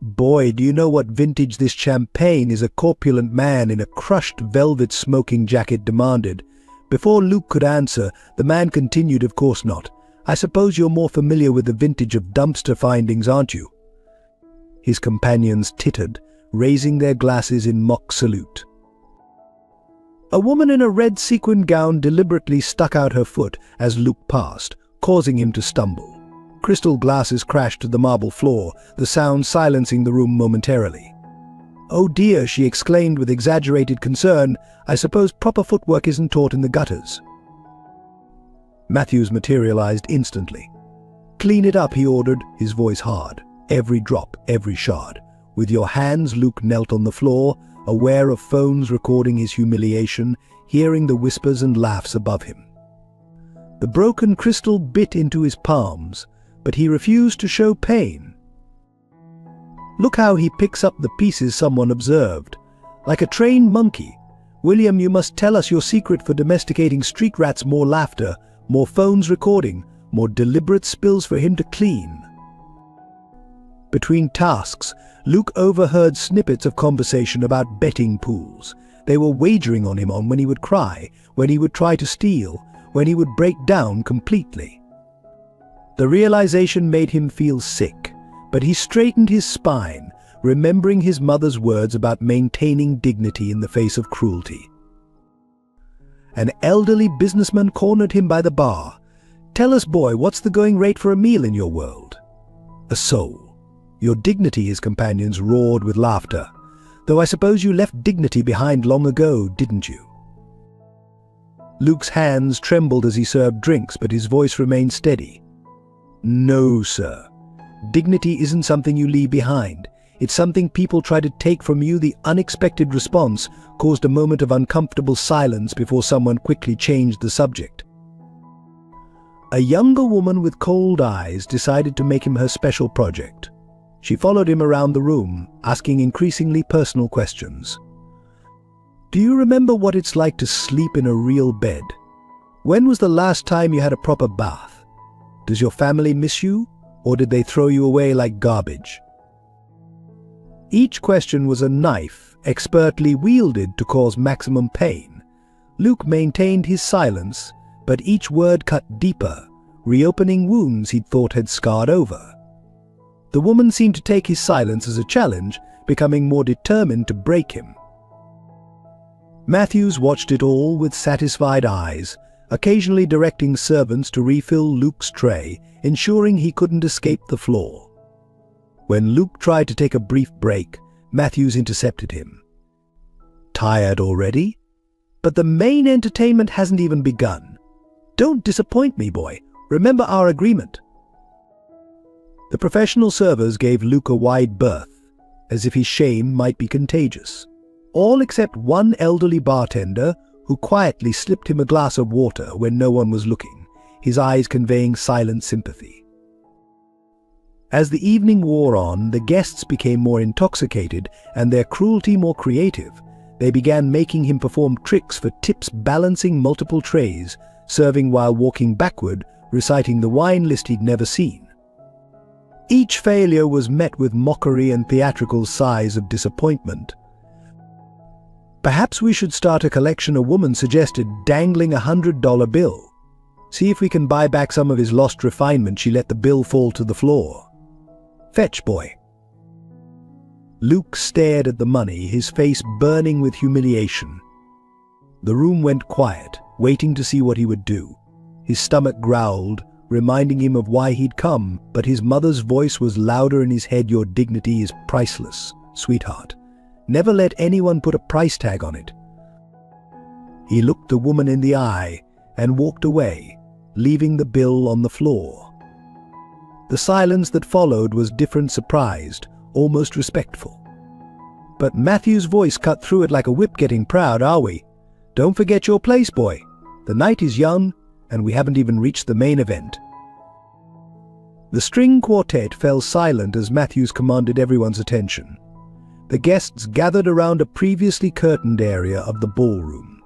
"Boy, do you know what vintage this champagne is?" a corpulent man in a crushed velvet smoking jacket demanded. Before Luke could answer, the man continued, "Of course not. I suppose you're more familiar with the vintage of dumpster findings, aren't you?" His companions tittered, raising their glasses in mock salute. A woman in a red sequined gown deliberately stuck out her foot as Luke passed, causing him to stumble. Crystal glasses crashed to the marble floor, the sound silencing the room momentarily. "Oh dear," she exclaimed with exaggerated concern. "I suppose proper footwork isn't taught in the gutters." Matthews materialized instantly. "Clean it up," he ordered, his voice hard. "Every drop, every shard. With your hands." Luke knelt on the floor, aware of phones recording his humiliation, hearing the whispers and laughs above him. The broken crystal bit into his palms, but he refused to show pain. "Look how he picks up the pieces," someone observed. "Like a trained monkey. William, you must tell us your secret for domesticating street rats." More laughter, more phones recording, more deliberate spills for him to clean. Between tasks, Luke overheard snippets of conversation about betting pools. They were wagering on him on when he would cry, when he would try to steal, when he would break down completely. The realization made him feel sick, but he straightened his spine, remembering his mother's words about maintaining dignity in the face of cruelty. An elderly businessman cornered him by the bar. "Tell us, boy, what's the going rate for a meal in your world?" "A soul. Your dignity," his companions roared with laughter. "Though I suppose you left dignity behind long ago, didn't you?" Luke's hands trembled as he served drinks, but his voice remained steady. "No, sir. Dignity isn't something you leave behind. It's something people try to take from you." The unexpected response caused a moment of uncomfortable silence before someone quickly changed the subject. A younger woman with cold eyes decided to make him her special project. She followed him around the room, asking increasingly personal questions. "Do you remember what it's like to sleep in a real bed? When was the last time you had a proper bath? Does your family miss you, or did they throw you away like garbage?" Each question was a knife, expertly wielded to cause maximum pain. Luke maintained his silence, but each word cut deeper, reopening wounds he'd thought had scarred over. The woman seemed to take his silence as a challenge, becoming more determined to break him. Matthews watched it all with satisfied eyes, occasionally directing servants to refill Luke's tray, ensuring he couldn't escape the floor. When Luke tried to take a brief break, Matthews intercepted him. "Tired already? But the main entertainment hasn't even begun. Don't disappoint me, boy. Remember our agreement." The professional servers gave Luke a wide berth, as if his shame might be contagious. All except one elderly bartender who quietly slipped him a glass of water when no one was looking, his eyes conveying silent sympathy. As the evening wore on, the guests became more intoxicated and their cruelty more creative. They began making him perform tricks for tips, balancing multiple trays, serving while walking backward, reciting the wine list he'd never seen. Each failure was met with mockery and theatrical sighs of disappointment. "Perhaps we should start a collection," a woman suggested, dangling $100 bill. "See if we can buy back some of his lost refinement." She let the bill fall to the floor. "Fetch, boy." Luke stared at the money, his face burning with humiliation. The room went quiet, waiting to see what he would do. His stomach growled, reminding him of why he'd come, but his mother's voice was louder in his head. "Your dignity is priceless, sweetheart. Never let anyone put a price tag on it." He looked the woman in the eye and walked away, leaving the bill on the floor. The silence that followed was different, surprised, almost respectful. But Matthew's voice cut through it like a whip. "Getting proud, are we? Don't forget your place, boy. The night is young, and we haven't even reached the main event." The string quartet fell silent as Matthews commanded everyone's attention. The guests gathered around a previously curtained area of the ballroom,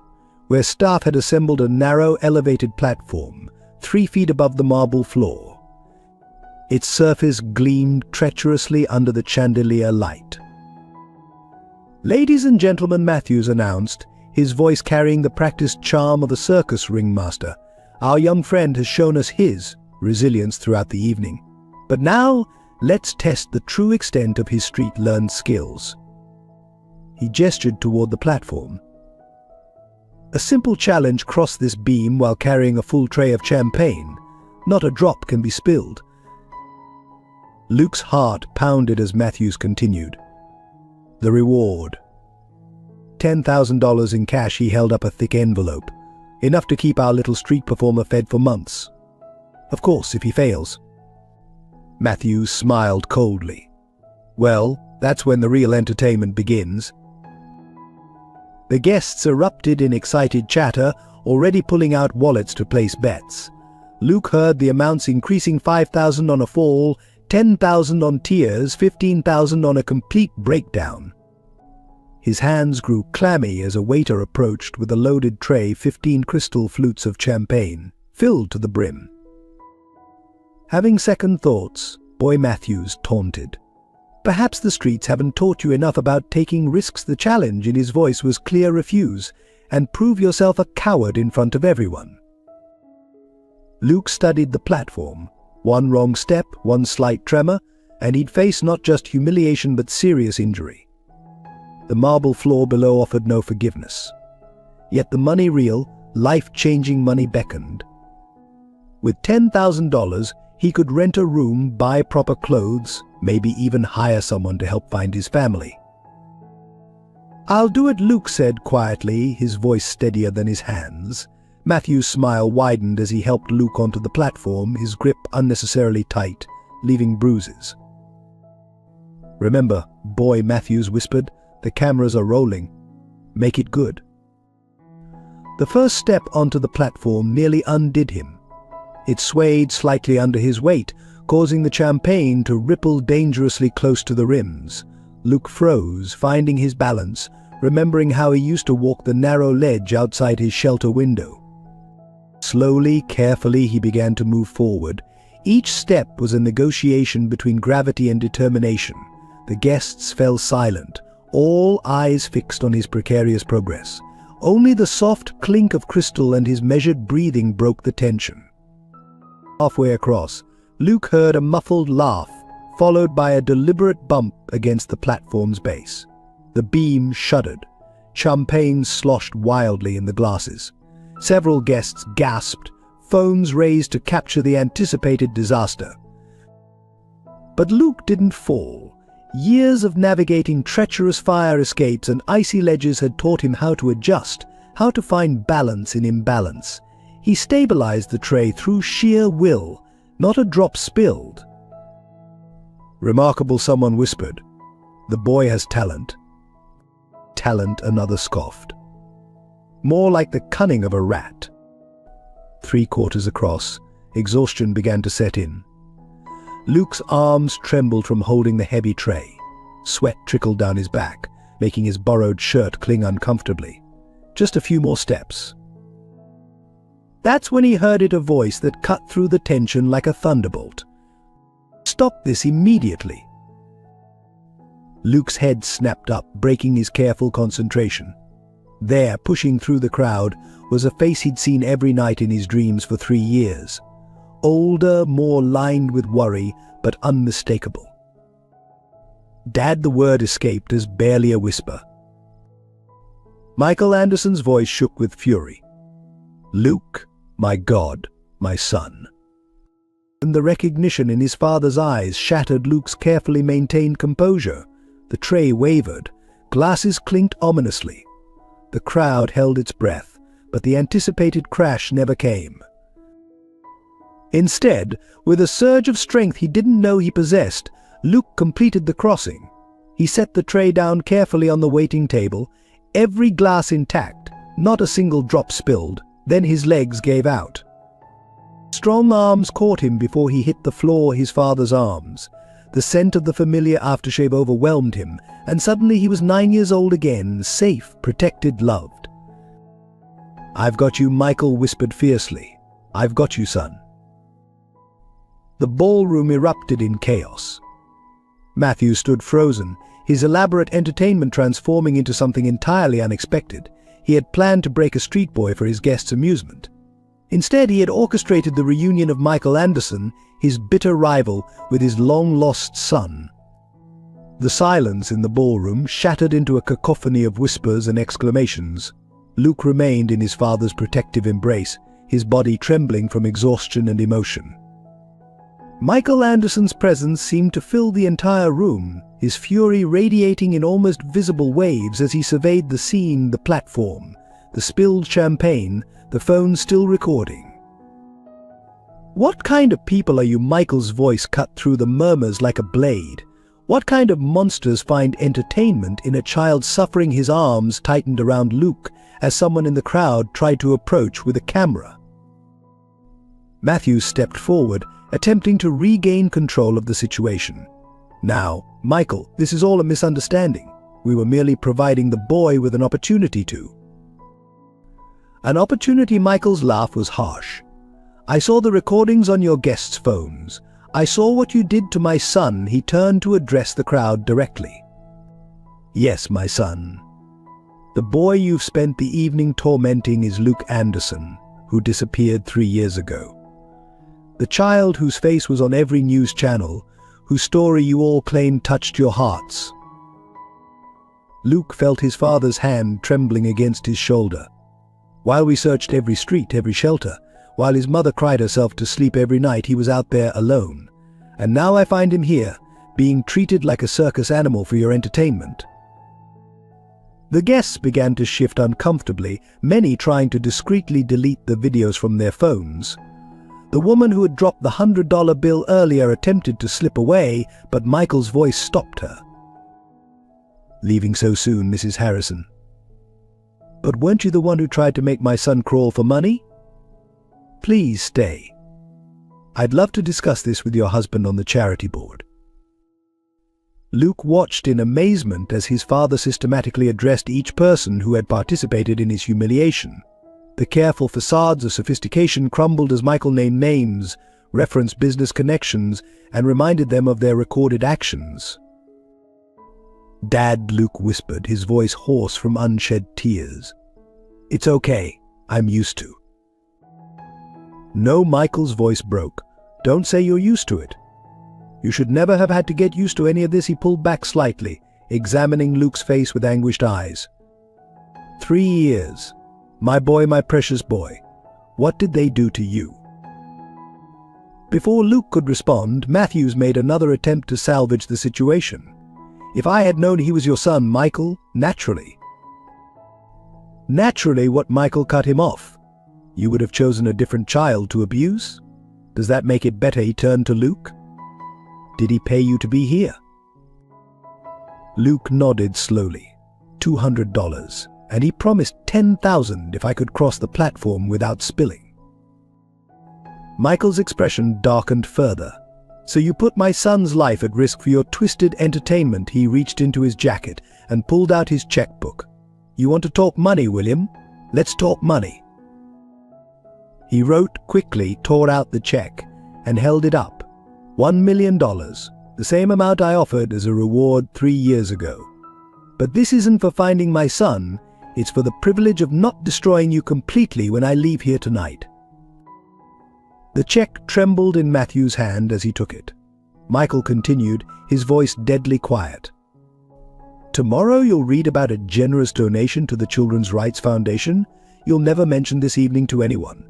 where staff had assembled a narrow, elevated platform, 3 feet above the marble floor. Its surface gleamed treacherously under the chandelier light. "Ladies and gentlemen," Matthews announced, his voice carrying the practiced charm of a circus ringmaster, "our young friend has shown us his resilience throughout the evening. But now, let's test the true extent of his street-learned skills." He gestured toward the platform. A simple challenge: cross this beam while carrying a full tray of champagne. Not a drop can be spilled. Luke's heart pounded as Matthews continued. The reward: $10,000 in cash. He held up a thick envelope, enough to keep our little street performer fed for months. Of course, if he fails. Matthews smiled coldly. "Well, that's when the real entertainment begins." The guests erupted in excited chatter, already pulling out wallets to place bets. Luke heard the amounts increasing: 5,000 on a fall, 10,000 on tears, 15,000 on a complete breakdown. His hands grew clammy as a waiter approached with a loaded tray, 15 crystal flutes of champagne, filled to the brim. Having second thoughts, Boy Matthews taunted. "Perhaps the streets haven't taught you enough about taking risks." The challenge in his voice was clear: refuse, and prove yourself a coward in front of everyone. Luke studied the platform. One wrong step, one slight tremor, and he'd face not just humiliation but serious injury. The marble floor below offered no forgiveness. Yet the money, real, life-changing money, beckoned. With $10,000, he could rent a room, buy proper clothes, maybe even hire someone to help find his family. "I'll do it," Luke said quietly, his voice steadier than his hands. Matthew's smile widened as he helped Luke onto the platform, his grip unnecessarily tight, leaving bruises. "Remember," Boy Matthews whispered, "the cameras are rolling. Make it good." The first step onto the platform nearly undid him. It swayed slightly under his weight, causing the champagne to ripple dangerously close to the rims. Luke froze, finding his balance, remembering how he used to walk the narrow ledge outside his shelter window. Slowly, carefully, he began to move forward. Each step was a negotiation between gravity and determination. The guests fell silent, all eyes fixed on his precarious progress. Only the soft clink of crystal and his measured breathing broke the tension. Halfway across, Luke heard a muffled laugh, followed by a deliberate bump against the platform's base. The beam shuddered. Champagne sloshed wildly in the glasses. Several guests gasped, phones raised to capture the anticipated disaster. But Luke didn't fall. Years of navigating treacherous fire escapes and icy ledges had taught him how to adjust, how to find balance in imbalance. He stabilized the tray through sheer will, not a drop spilled. "Remarkable," someone whispered. "The boy has talent." "Talent," another scoffed. "More like the cunning of a rat." 3/4 across, exhaustion began to set in. Luke's arms trembled from holding the heavy tray. Sweat trickled down his back, making his borrowed shirt cling uncomfortably. Just a few more steps. That's when he heard a voice that cut through the tension like a thunderbolt. "Stop this immediately." Luke's head snapped up, breaking his careful concentration. There, pushing through the crowd, was a face he'd seen every night in his dreams for 3 years. Older, more lined with worry, but unmistakable. "Dad," the word escaped as barely a whisper. Michael Anderson's voice shook with fury. "Luke, my God, my son." And the recognition in his father's eyes shattered Luke's carefully maintained composure. The tray wavered. Glasses clinked ominously. The crowd held its breath, but the anticipated crash never came. Instead, with a surge of strength he didn't know he possessed, Luke completed the crossing. He set the tray down carefully on the waiting table, every glass intact, not a single drop spilled. Then his legs gave out. Strong arms caught him before he hit the floor, his father's arms. The scent of the familiar aftershave overwhelmed him, and suddenly he was 9 years old again, safe, protected, loved. "I've got you," Michael whispered fiercely. "I've got you, son." The ballroom erupted in chaos. Matthew stood frozen, his elaborate entertainment transforming into something entirely unexpected. He had planned to break a street boy for his guests' amusement. Instead, he had orchestrated the reunion of Michael Anderson, his bitter rival, with his long-lost son. The silence in the ballroom shattered into a cacophony of whispers and exclamations. Luke remained in his father's protective embrace, his body trembling from exhaustion and emotion. Michael Anderson's presence seemed to fill the entire room, his fury radiating in almost visible waves as he surveyed the scene, the platform, the spilled champagne, the phone still recording. "What kind of people are you?" Michael's voice cut through the murmurs like a blade. "What kind of monsters find entertainment in a child suffering?" His arms tightened around Luke as someone in the crowd tried to approach with a camera. Matthew stepped forward, attempting to regain control of the situation. "Now, Michael, this is all a misunderstanding. We were merely providing the boy with an opportunity to." "An opportunity?" Michael's laugh was harsh. "I saw the recordings on your guests' phones. I saw what you did to my son." He turned to address the crowd directly. "Yes, my son. The boy you've spent the evening tormenting is Luke Anderson, who disappeared 3 years ago. The child whose face was on every news channel, whose story you all claimed touched your hearts." Luke felt his father's hand trembling against his shoulder. While we searched every street, every shelter, while his mother cried herself to sleep every night, he was out there alone. And now I find him here, being treated like a circus animal for your entertainment. The guests began to shift uncomfortably, many trying to discreetly delete the videos from their phones. The woman who had dropped the $100 bill earlier attempted to slip away, but Michael's voice stopped her. "Leaving so soon, Mrs. Harrison? But weren't you the one who tried to make my son crawl for money? Please stay. I'd love to discuss this with your husband on the charity board." Luke watched in amazement as his father systematically addressed each person who had participated in his humiliation. The careful facades of sophistication crumbled as Michael named names, referenced business connections, and reminded them of their recorded actions. "Dad," Luke whispered, his voice hoarse from unshed tears. "It's okay. I'm used to." "No," Michael's voice broke. "Don't say you're used to it. You should never have had to get used to any of this." He pulled back slightly, examining Luke's face with anguished eyes. 3 years. My boy, my precious boy. What did they do to you?" Before Luke could respond, Matthews made another attempt to salvage the situation. "If I had known he was your son, Michael, naturally." Naturally, what? Michael cut him off. "You would have chosen a different child to abuse? Does that make it better?" He turned to Luke. "Did he pay you to be here?" Luke nodded slowly. $200, and he promised $10,000 if I could cross the platform without spilling. Michael's expression darkened further. "So you put my son's life at risk for your twisted entertainment?" He reached into his jacket and pulled out his checkbook. "You want to talk money, William? Let's talk money." He wrote quickly, tore out the check, and held it up. $1 million, the same amount I offered as a reward 3 years ago. "But this isn't for finding my son, it's for the privilege of not destroying you completely when I leave here tonight." The check trembled in Matthew's hand as he took it. Michael continued, his voice deadly quiet. "Tomorrow you'll read about a generous donation to the Children's Rights Foundation. You'll never mention this evening to anyone.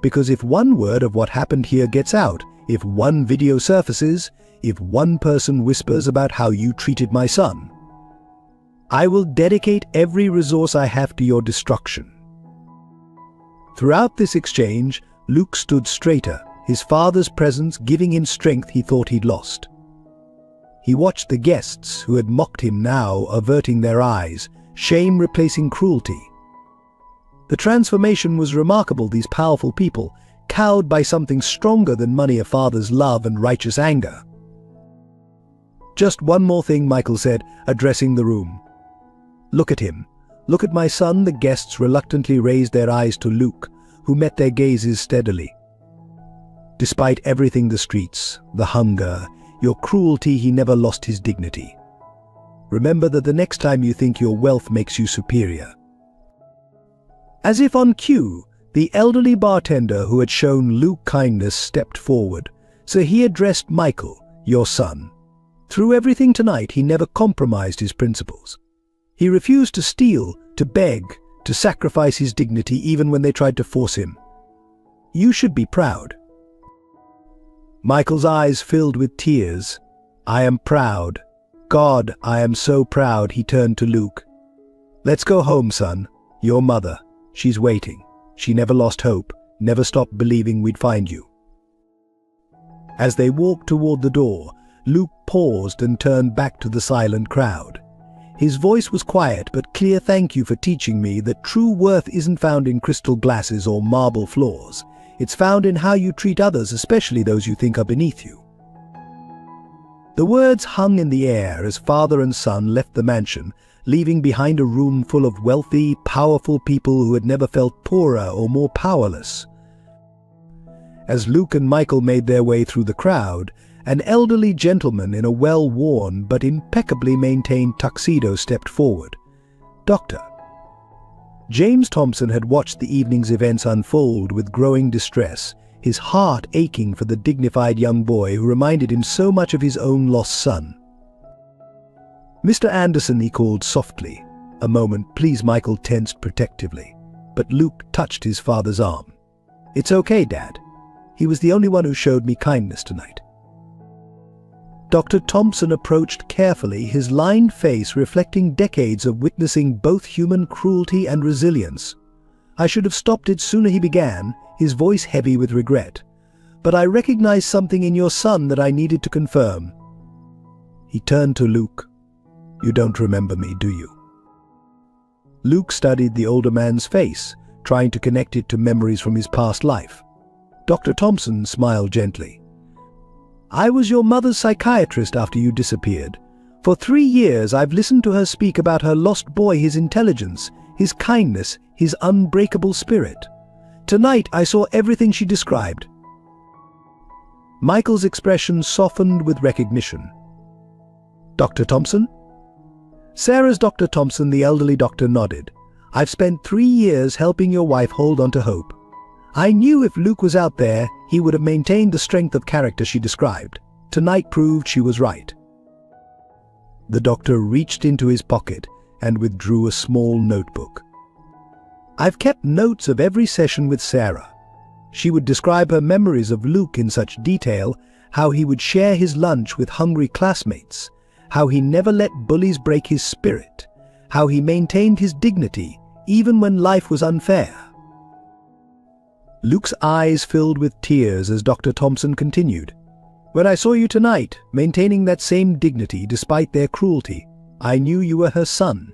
Because if one word of what happened here gets out, if one video surfaces, if one person whispers about how you treated my son, I will dedicate every resource I have to your destruction." Throughout this exchange, Luke stood straighter, his father's presence giving him strength he thought he'd lost. He watched the guests who had mocked him now averting their eyes, shame replacing cruelty. The transformation was remarkable. These powerful people, cowed by something stronger than money, a father's love and righteous anger. "Just one more thing," Michael said, addressing the room. "Look at him. Look at my son." The guests reluctantly raised their eyes to Luke, who met their gazes steadily. "Despite everything, the streets, the hunger, your cruelty, he never lost his dignity. Remember that the next time you think your wealth makes you superior." As if on cue, the elderly bartender who had shown Luke kindness stepped forward, so he addressed Michael, "Your son. Through everything tonight, he never compromised his principles. He refused to steal, to beg, to sacrifice his dignity even when they tried to force him. You should be proud." Michael's eyes filled with tears. "I am proud. God, I am so proud." He turned to Luke. "Let's go home, son. Your mother, she's waiting. She never lost hope, never stopped believing we'd find you." As they walked toward the door, Luke paused and turned back to the silent crowd. His voice was quiet but clear. "Thank you for teaching me that true worth isn't found in crystal glasses or marble floors. It's found in how you treat others, especially those you think are beneath you." The words hung in the air as father and son left the mansion, leaving behind a room full of wealthy, powerful people who had never felt poorer or more powerless. As Luke and Michael made their way through the crowd, an elderly gentleman in a well-worn but impeccably maintained tuxedo stepped forward. "Doctor." James Thompson had watched the evening's events unfold with growing distress, his heart aching for the dignified young boy who reminded him so much of his own lost son. "Mr. Anderson," he called softly. "A moment, please." Michael tensed protectively, but Luke touched his father's arm. "It's okay, Dad. He was the only one who showed me kindness tonight." Dr. Thompson approached carefully, his lined face reflecting decades of witnessing both human cruelty and resilience. "I should have stopped it sooner," he began, his voice heavy with regret. "But I recognize something in your son that I needed to confirm." He turned to Luke. "You don't remember me, do you?" Luke studied the older man's face, trying to connect it to memories from his past life. Dr. Thompson smiled gently. "I was your mother's psychiatrist after you disappeared. For 3 years I've listened to her speak about her lost boy, his intelligence, his kindness, his unbreakable spirit. Tonight I saw everything she described." Michael's expression softened with recognition. "Dr. Thompson?" Sarah's Dr. Thompson, the elderly doctor nodded. "I've spent 3 years helping your wife hold on to hope. I knew if Luke was out there, he would have maintained the strength of character she described. Tonight proved she was right." The doctor reached into his pocket and withdrew a small notebook. "I've kept notes of every session with Sarah. She would describe her memories of Luke in such detail, how he would share his lunch with hungry classmates, how he never let bullies break his spirit, how he maintained his dignity even when life was unfair. Luke's eyes filled with tears as Dr. Thompson continued. "When I saw you tonight, maintaining that same dignity despite their cruelty, I knew you were her son.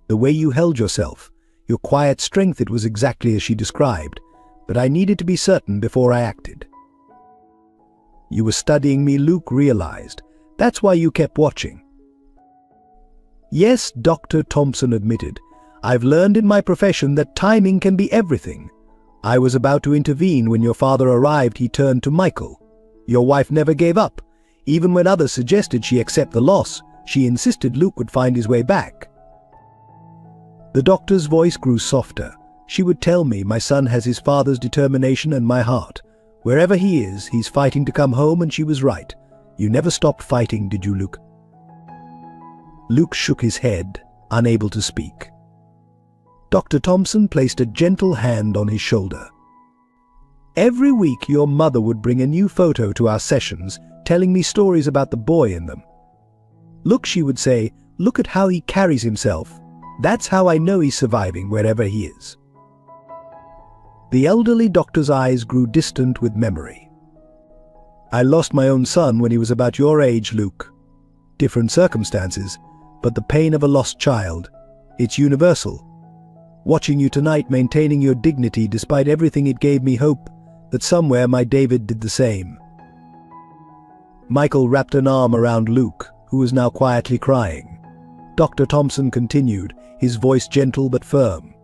The way you held yourself, your quiet strength, it was exactly as she described, but I needed to be certain before I acted. You were studying me," Luke realized. "That's why you kept watching." "Yes," Dr. Thompson admitted. "I've learned in my profession that timing can be everything. I was about to intervene when your father arrived." He turned to Michael. "Your wife never gave up. Even when others suggested she accept the loss, she insisted Luke would find his way back." The doctor's voice grew softer. "She would tell me my son has his father's determination and my heart. Wherever he is, he's fighting to come home, and she was right. You never stopped fighting, did you, Luke?" Luke shook his head, unable to speak. Dr. Thompson placed a gentle hand on his shoulder. "Every week your mother would bring a new photo to our sessions, telling me stories about the boy in them. Look," she would say, "look at how he carries himself. That's how I know he's surviving wherever he is." The elderly doctor's eyes grew distant with memory. "I lost my own son when he was about your age, Luke. Different circumstances, but the pain of a lost child, it's universal. Watching you tonight maintaining your dignity despite everything, it gave me hope that somewhere my David did the same." Michael wrapped an arm around Luke, who was now quietly crying. Dr. Thompson continued, his voice gentle but firm.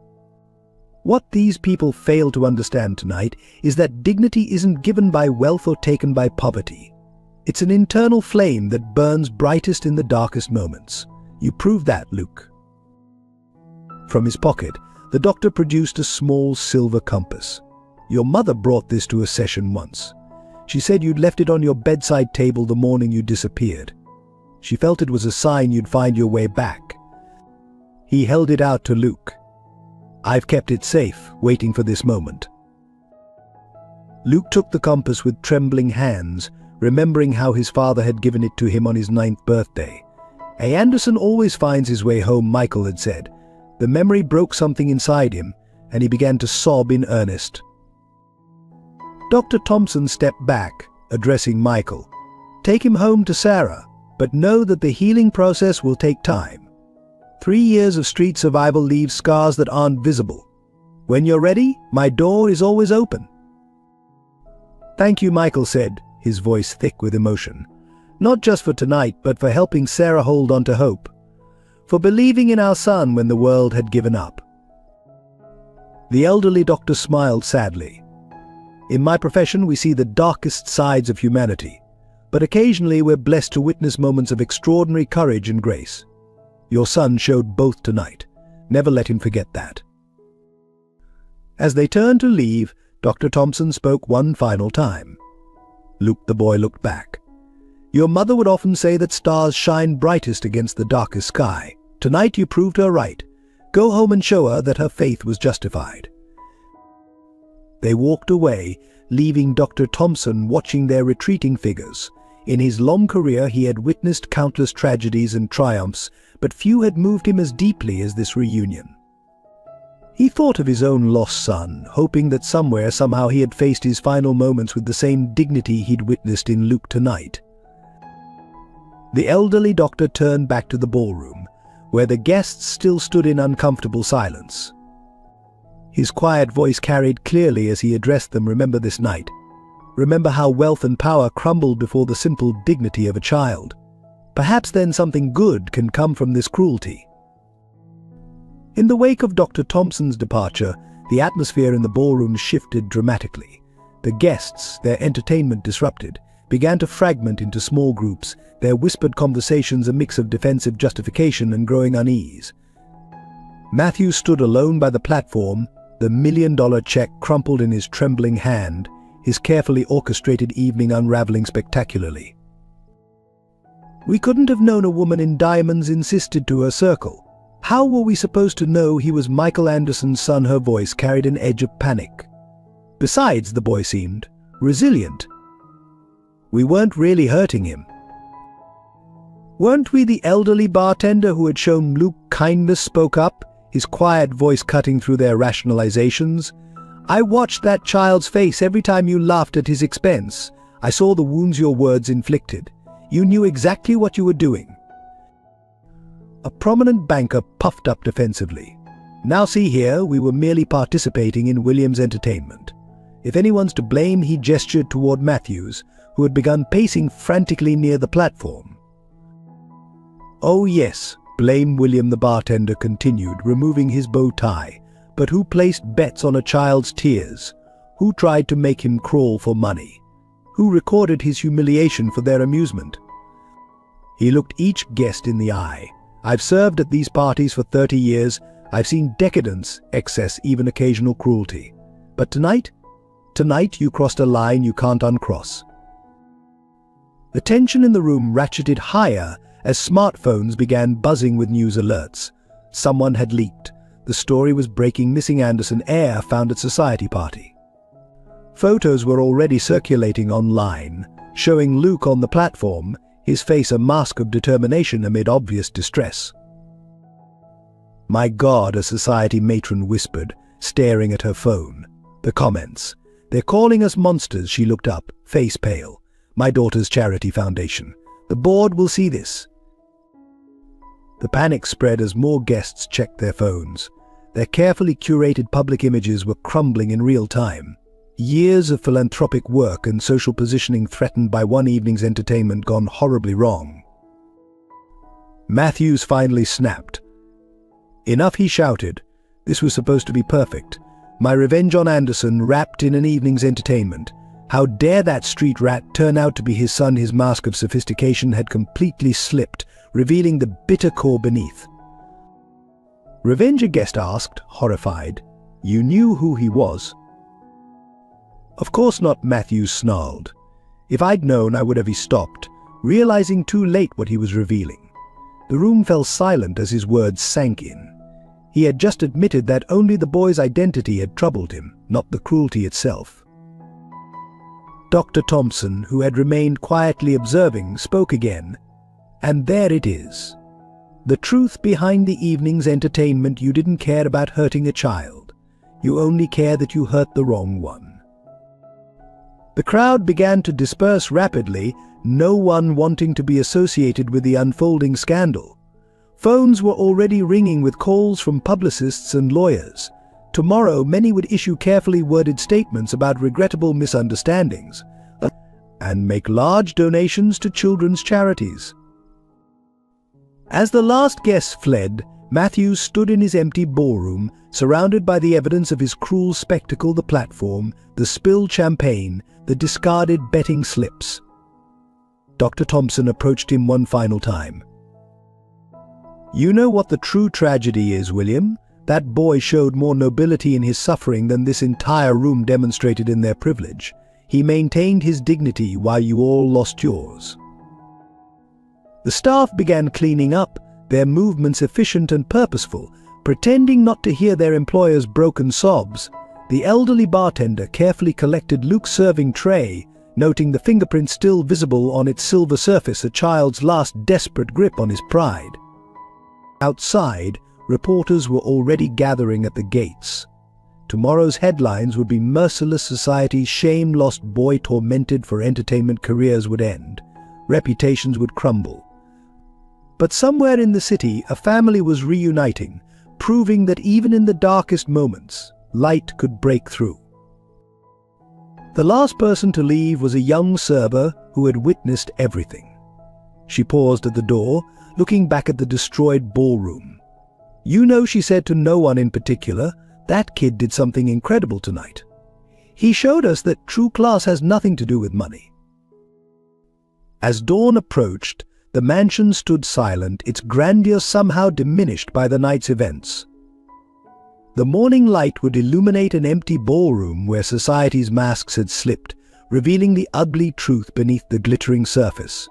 "What these people fail to understand tonight is that dignity isn't given by wealth or taken by poverty. It's an internal flame that burns brightest in the darkest moments. You proved that, Luke." From his pocket, the doctor produced a small silver compass. "Your mother brought this to a session once. She said you'd left it on your bedside table the morning you disappeared. She felt it was a sign you'd find your way back." He held it out to Luke. "I've kept it safe, waiting for this moment." Luke took the compass with trembling hands, remembering how his father had given it to him on his 9th birthday. "A Anderson always finds his way home," Michael had said. The memory broke something inside him, and he began to sob in earnest. Dr. Thompson stepped back, addressing Michael. "Take him home to Sarah, but know that the healing process will take time. 3 years of street survival leaves scars that aren't visible. When you're ready, my door is always open." "Thank you," Michael said, his voice thick with emotion. "Not just for tonight, but for helping Sarah hold on to hope. For believing in our son when the world had given up." The elderly doctor smiled sadly. "In my profession, we see the darkest sides of humanity, but occasionally we're blessed to witness moments of extraordinary courage and grace. Your son showed both tonight. Never let him forget that." As they turned to leave, Dr. Thompson spoke one final time. Luke the boy looked back. "Your mother would often say that stars shine brightest against the darkest sky. Tonight you proved her right. Go home and show her that her faith was justified." They walked away, leaving Dr. Thompson watching their retreating figures. In his long career he had witnessed countless tragedies and triumphs, but few had moved him as deeply as this reunion. He thought of his own lost son, hoping that somewhere, somehow he had faced his final moments with the same dignity he'd witnessed in Luke tonight. The elderly doctor turned back to the ballroom, where the guests still stood in uncomfortable silence. His quiet voice carried clearly as he addressed them. "Remember this night. Remember how wealth and power crumbled before the simple dignity of a child. Perhaps then something good can come from this cruelty." In the wake of Dr. Thompson's departure, the atmosphere in the ballroom shifted dramatically. The guests, their entertainment disrupted, began to fragment into small groups, their whispered conversations a mix of defensive justification and growing unease. Matthew stood alone by the platform, the $1 million check crumpled in his trembling hand, his carefully orchestrated evening unraveling spectacularly. "We couldn't have known a woman in diamonds," insisted to her circle. "How were we supposed to know he was Michael Anderson's son?" Her voice carried an edge of panic. Besides, the boy seemed resilient. We weren't really hurting him. Weren't we? The elderly bartender who had shown Luke kindness spoke up, his quiet voice cutting through their rationalizations. I watched that child's face every time you laughed at his expense. I saw the wounds your words inflicted. You knew exactly what you were doing. A prominent banker puffed up defensively. Now see here, we were merely participating in William's entertainment. If anyone's to blame, he gestured toward Matthews, who had begun pacing frantically near the platform. Oh yes, blame William, the bartender continued, removing his bow tie. But who placed bets on a child's tears? Who tried to make him crawl for money? Who recorded his humiliation for their amusement? He looked each guest in the eye. I've served at these parties for 30 years. I've seen decadence, excess, even occasional cruelty. But tonight you crossed a line you can't uncross. The tension in the room ratcheted higher as smartphones began buzzing with news alerts. Someone had leaked. The story was breaking: missing Anderson heir found at society party. Photos were already circulating online, showing Luke on the platform, his face a mask of determination amid obvious distress. My God, a society matron whispered, staring at her phone. The comments. They're calling us monsters, she looked up, face pale. My daughter's charity foundation. The board will see this. The panic spread as more guests checked their phones. Their carefully curated public images were crumbling in real time. Years of philanthropic work and social positioning threatened by one evening's entertainment gone horribly wrong. Matthews finally snapped. Enough, he shouted. This was supposed to be perfect. My revenge on Anderson wrapped in an evening's entertainment. How dare that street rat turn out to be his son? His mask of sophistication had completely slipped, revealing the bitter core beneath. Revenge, a guest asked, horrified. You knew who he was? Of course not, Matthews snarled. If I'd known, I would have. He stopped, realizing too late what he was revealing. The room fell silent as his words sank in. He had just admitted that only the boy's identity had troubled him, not the cruelty itself. Dr. Thompson, who had remained quietly observing, spoke again. And there it is. The truth behind the evening's entertainment: you didn't care about hurting a child. You only care that you hurt the wrong one. The crowd began to disperse rapidly, no one wanting to be associated with the unfolding scandal. Phones were already ringing with calls from publicists and lawyers. Tomorrow, many would issue carefully worded statements about regrettable misunderstandings and make large donations to children's charities. As the last guest fled, Matthews stood in his empty ballroom, surrounded by the evidence of his cruel spectacle: the platform, the spilled champagne, the discarded betting slips. Dr. Thompson approached him one final time. You know what the true tragedy is, William? That boy showed more nobility in his suffering than this entire room demonstrated in their privilege. He maintained his dignity while you all lost yours. The staff began cleaning up, their movements efficient and purposeful, pretending not to hear their employer's broken sobs. The elderly bartender carefully collected Luke's serving tray, noting the fingerprints still visible on its silver surface, a child's last desperate grip on his pride. Outside, reporters were already gathering at the gates. Tomorrow's headlines would be merciless: society's shame, lost boy tormented for entertainment, careers would end, reputations would crumble. But somewhere in the city, a family was reuniting, proving that even in the darkest moments, light could break through. The last person to leave was a young server who had witnessed everything. She paused at the door, looking back at the destroyed ballroom. You know, she said to no one in particular, that kid did something incredible tonight. He showed us that true class has nothing to do with money. As dawn approached, the mansion stood silent, its grandeur somehow diminished by the night's events. The morning light would illuminate an empty ballroom where society's masks had slipped, revealing the ugly truth beneath the glittering surface.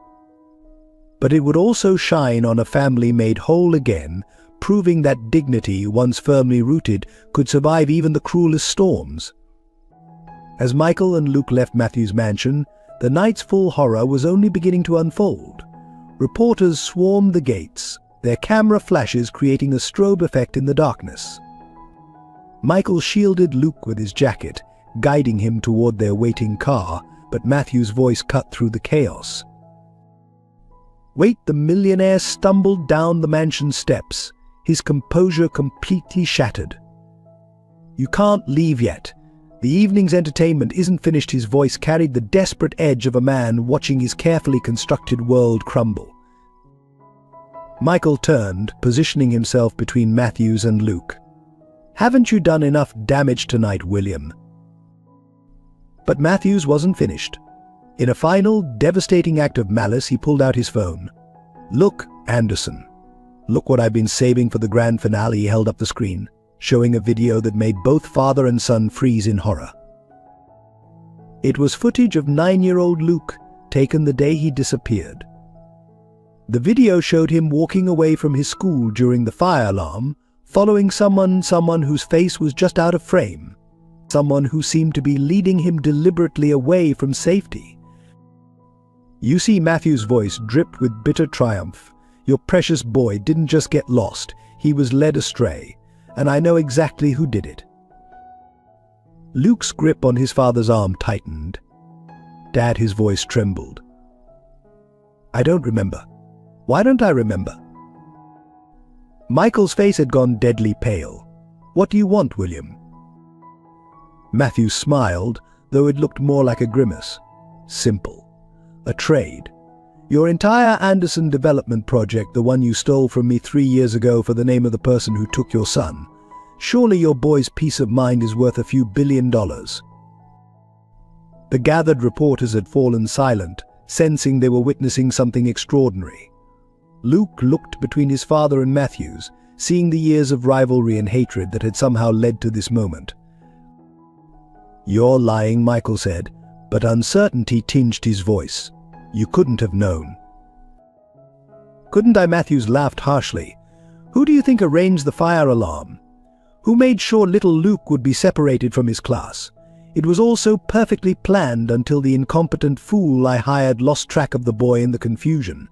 But it would also shine on a family made whole again, proving that dignity, once firmly rooted, could survive even the cruelest storms. As Michael and Luke left Matthew's mansion, the night's full horror was only beginning to unfold. Reporters swarmed the gates, their camera flashes creating a strobe effect in the darkness. Michael shielded Luke with his jacket, guiding him toward their waiting car, but Matthew's voice cut through the chaos. Wait, the millionaire stumbled down the mansion steps, his composure completely shattered. You can't leave yet. The evening's entertainment isn't finished. His voice carried the desperate edge of a man watching his carefully constructed world crumble. Michael turned, positioning himself between Matthews and Luke. Haven't you done enough damage tonight, William? But Matthews wasn't finished. In a final, devastating act of malice, he pulled out his phone. Look, Anderson. Look what I've been saving for the grand finale. He held up the screen, showing a video that made both father and son freeze in horror. It was footage of 9-year-old Luke, taken the day he disappeared. The video showed him walking away from his school during the fire alarm, following someone whose face was just out of frame, someone who seemed to be leading him deliberately away from safety. You see Matthew's voice dripped with bitter triumph. Your precious boy didn't just get lost, he was led astray. And I know exactly who did it. Luke's grip on his father's arm tightened. Dad, his voice trembled. I don't remember. Why don't I remember? Michael's face had gone deadly pale. What do you want, William? Matthew smiled, though it looked more like a grimace. Simple. A trade. Your entire Anderson development project, the one you stole from me 3 years ago for the name of the person who took your son. Surely your boy's peace of mind is worth a few $1 billion. The gathered reporters had fallen silent, sensing they were witnessing something extraordinary. Luke looked between his father and Matthews, seeing the years of rivalry and hatred that had somehow led to this moment. You're lying, Michael said, but uncertainty tinged his voice. You couldn't have known. Couldn't I? Matthews laughed harshly. Who do you think arranged the fire alarm? Who made sure little Luke would be separated from his class? It was all so perfectly planned until the incompetent fool I hired lost track of the boy in the confusion.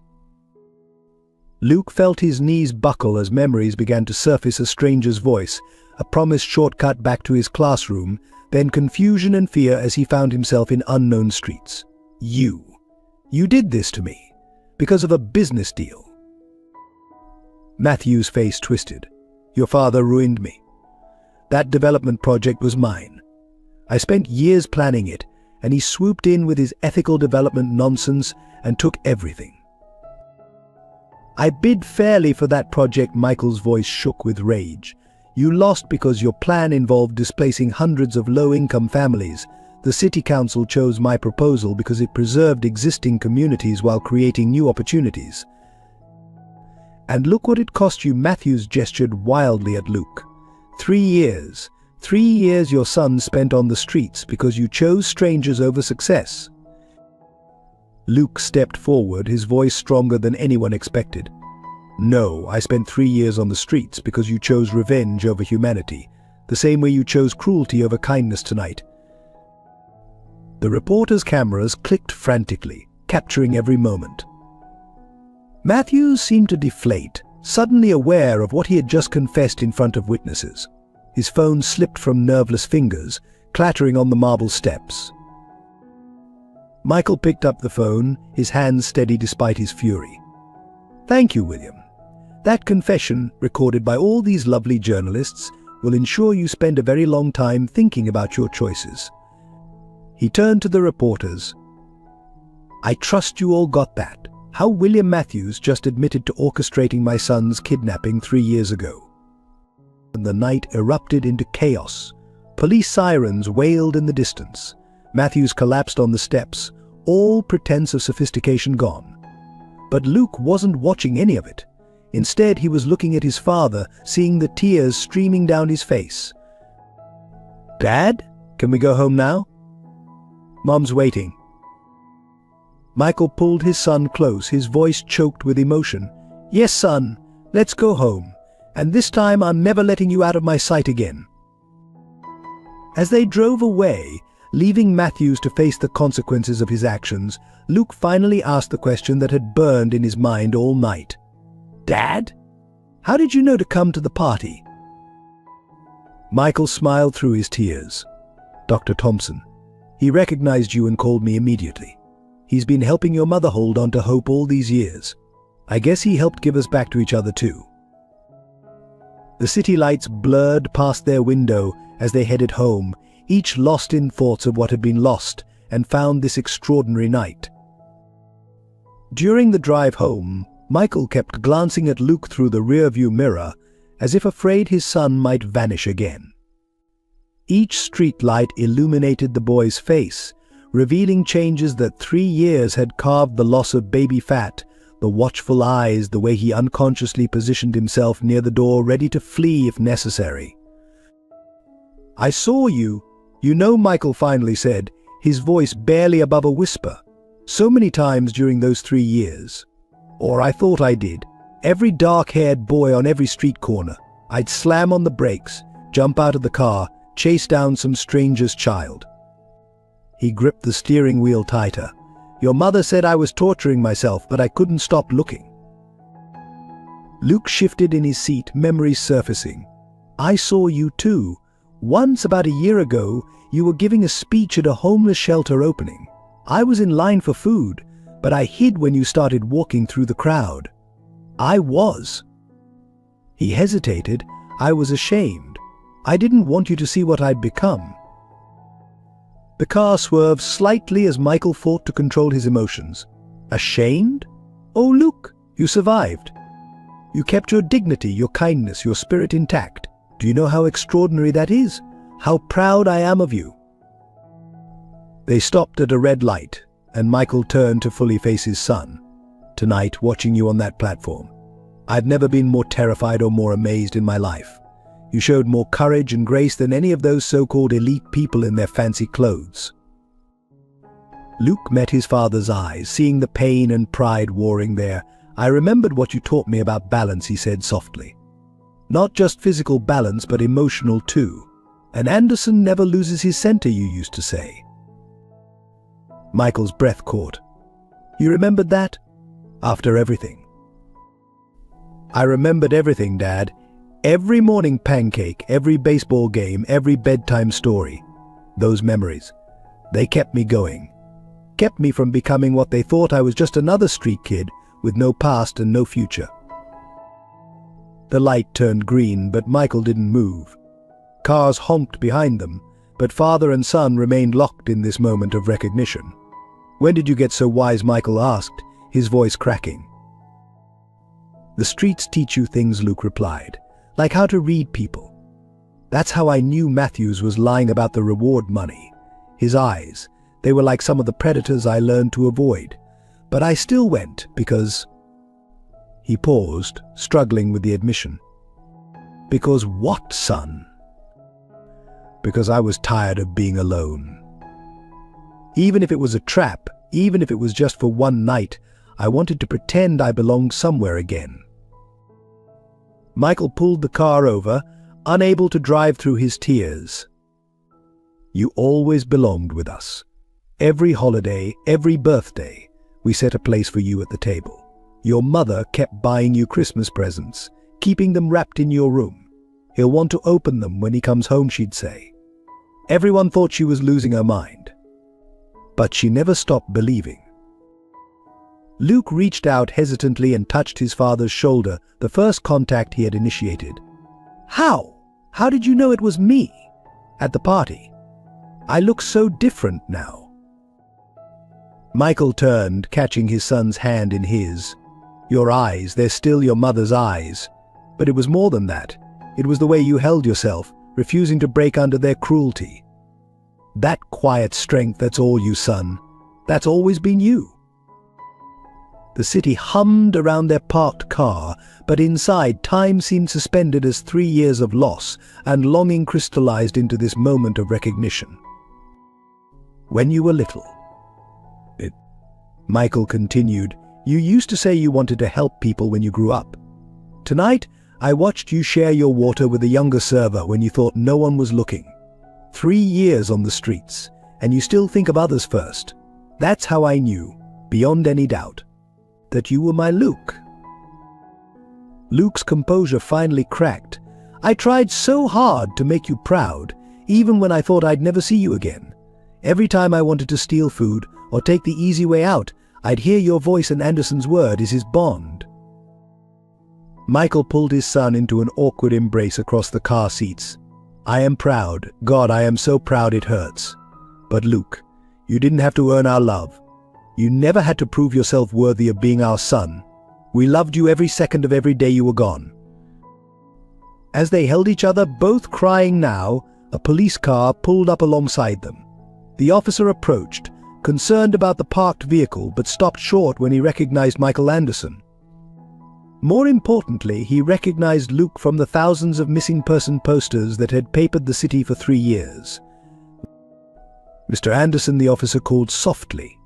Luke felt his knees buckle as memories began to surface. A stranger's voice, a promised shortcut back to his classroom, then confusion and fear as he found himself in unknown streets. You did this to me, because of a business deal. Matthew's face twisted. Your father ruined me. That development project was mine. I spent years planning it, and he swooped in with his ethical development nonsense and took everything. I bid fairly for that project. Michael's voice shook with rage. You lost because your plan involved displacing hundreds of low-income families. The city council chose my proposal because it preserved existing communities while creating new opportunities. And look what it cost you. Matthews gestured wildly at Luke. 3 years. 3 years your son spent on the streets because you chose strangers over success. Luke stepped forward, his voice stronger than anyone expected. No, I spent 3 years on the streets because you chose revenge over humanity, the same way you chose cruelty over kindness tonight. The reporters' cameras clicked frantically, capturing every moment. Matthews seemed to deflate, suddenly aware of what he had just confessed in front of witnesses. His phone slipped from nerveless fingers, clattering on the marble steps. Michael picked up the phone, his hands steady despite his fury. Thank you, William. That confession, recorded by all these lovely journalists, will ensure you spend a very long time thinking about your choices. He turned to the reporters. I trust you all got that. How William Matthews just admitted to orchestrating my son's kidnapping 3 years ago. And the night erupted into chaos. Police sirens wailed in the distance. Matthews collapsed on the steps, all pretense of sophistication gone. But Luke wasn't watching any of it. Instead, he was looking at his father, seeing the tears streaming down his face. Dad, can we go home now? Mom's waiting. Michael pulled his son close, his voice choked with emotion. Yes, son, let's go home. And this time I'm never letting you out of my sight again. As they drove away, Leaving Matthews to face the consequences of his actions, Luke finally asked the question that had burned in his mind all night. "Dad? How did you know to come to the party?" Michael smiled through his tears. "Dr. Thompson. He recognized you and called me immediately. He's been helping your mother hold on to hope all these years. I guess he helped give us back to each other too." The city lights blurred past their window as they headed home, each lost in thoughts of what had been lost and found this extraordinary night. During the drive home, Michael kept glancing at Luke through the rearview mirror, as if afraid his son might vanish again. Each street light illuminated the boy's face, revealing changes that 3 years had carved: the loss of baby fat, the watchful eyes, the way he unconsciously positioned himself near the door, ready to flee if necessary. "I saw you, you know," Michael finally said, his voice barely above a whisper. "So many times during those 3 years. Or I thought I did. Every dark-haired boy on every street corner. I'd slam on the brakes, jump out of the car, chase down some stranger's child." He gripped the steering wheel tighter. "Your mother said I was torturing myself, but I couldn't stop looking." Luke shifted in his seat, memories surfacing. "I saw you too. Once, about a year ago, you were giving a speech at a homeless shelter opening. I was in line for food, but I hid when you started walking through the crowd. I was." He hesitated. "I was ashamed. I didn't want you to see what I'd become." The car swerved slightly as Michael fought to control his emotions. "Ashamed? Oh, Luke, you survived. You kept your dignity, your kindness, your spirit intact. Do you know how extraordinary that is? How proud I am of you." They stopped at a red light, and Michael turned to fully face his son. "Tonight, watching you on that platform, I've never been more terrified or more amazed in my life. You showed more courage and grace than any of those so-called elite people in their fancy clothes." Luke met his father's eyes, seeing the pain and pride warring there. "I remembered what you taught me about balance," he said softly. "Not just physical balance, but emotional too. An Anderson never loses his center, you used to say." Michael's breath caught. "You remembered that? After everything?" "I remembered everything, Dad. Every morning pancake, every baseball game, every bedtime story. Those memories. They kept me going. Kept me from becoming what they thought I was, just another street kid with no past and no future." The light turned green, but Michael didn't move. Cars honked behind them, but father and son remained locked in this moment of recognition. "When did you get so wise?" Michael asked, his voice cracking. "The streets teach you things," Luke replied. "Like how to read people. That's how I knew Matthews was lying about the reward money. His eyes, they were like some of the predators I learned to avoid. But I still went because—" He paused, struggling with the admission. "Because what, son?" "Because I was tired of being alone. Even if it was a trap, even if it was just for one night, I wanted to pretend I belonged somewhere again." Michael pulled the car over, unable to drive through his tears. "You always belonged with us. Every holiday, every birthday, we set a place for you at the table. Your mother kept buying you Christmas presents, keeping them wrapped in your room. He'll want to open them when he comes home," she'd say. Everyone thought she was losing her mind. But she never stopped believing. Luke reached out hesitantly and touched his father's shoulder, the first contact he had initiated. "How? How did you know it was me? At the party? I look so different now." Michael turned, catching his son's hand in his. "Your eyes, they're still your mother's eyes. But it was more than that. It was the way you held yourself, refusing to break under their cruelty. That quiet strength, that's all you, son. That's always been you." The city hummed around their parked car, but inside time seemed suspended as 3 years of loss and longing crystallized into this moment of recognition. "When you were little," Michael continued, "you used to say you wanted to help people when you grew up. Tonight, I watched you share your water with a younger server when you thought no one was looking. 3 years on the streets, and you still think of others first. That's how I knew, beyond any doubt, that you were my Luke." Luke's composure finally cracked. "I tried so hard to make you proud, even when I thought I'd never see you again. Every time I wanted to steal food or take the easy way out, I'd hear your voice, and Anderson's word is his bond." Michael pulled his son into an awkward embrace across the car seats. "I am proud. God, I am so proud it hurts. But Luke, you didn't have to earn our love. You never had to prove yourself worthy of being our son. We loved you every second of every day you were gone." As they held each other, both crying now, a police car pulled up alongside them. The officer approached, concerned about the parked vehicle, but stopped short when he recognized Michael Anderson. More importantly, he recognized Luke from the thousands of missing person posters that had papered the city for 3 years. "Mr. Anderson," the officer called softly.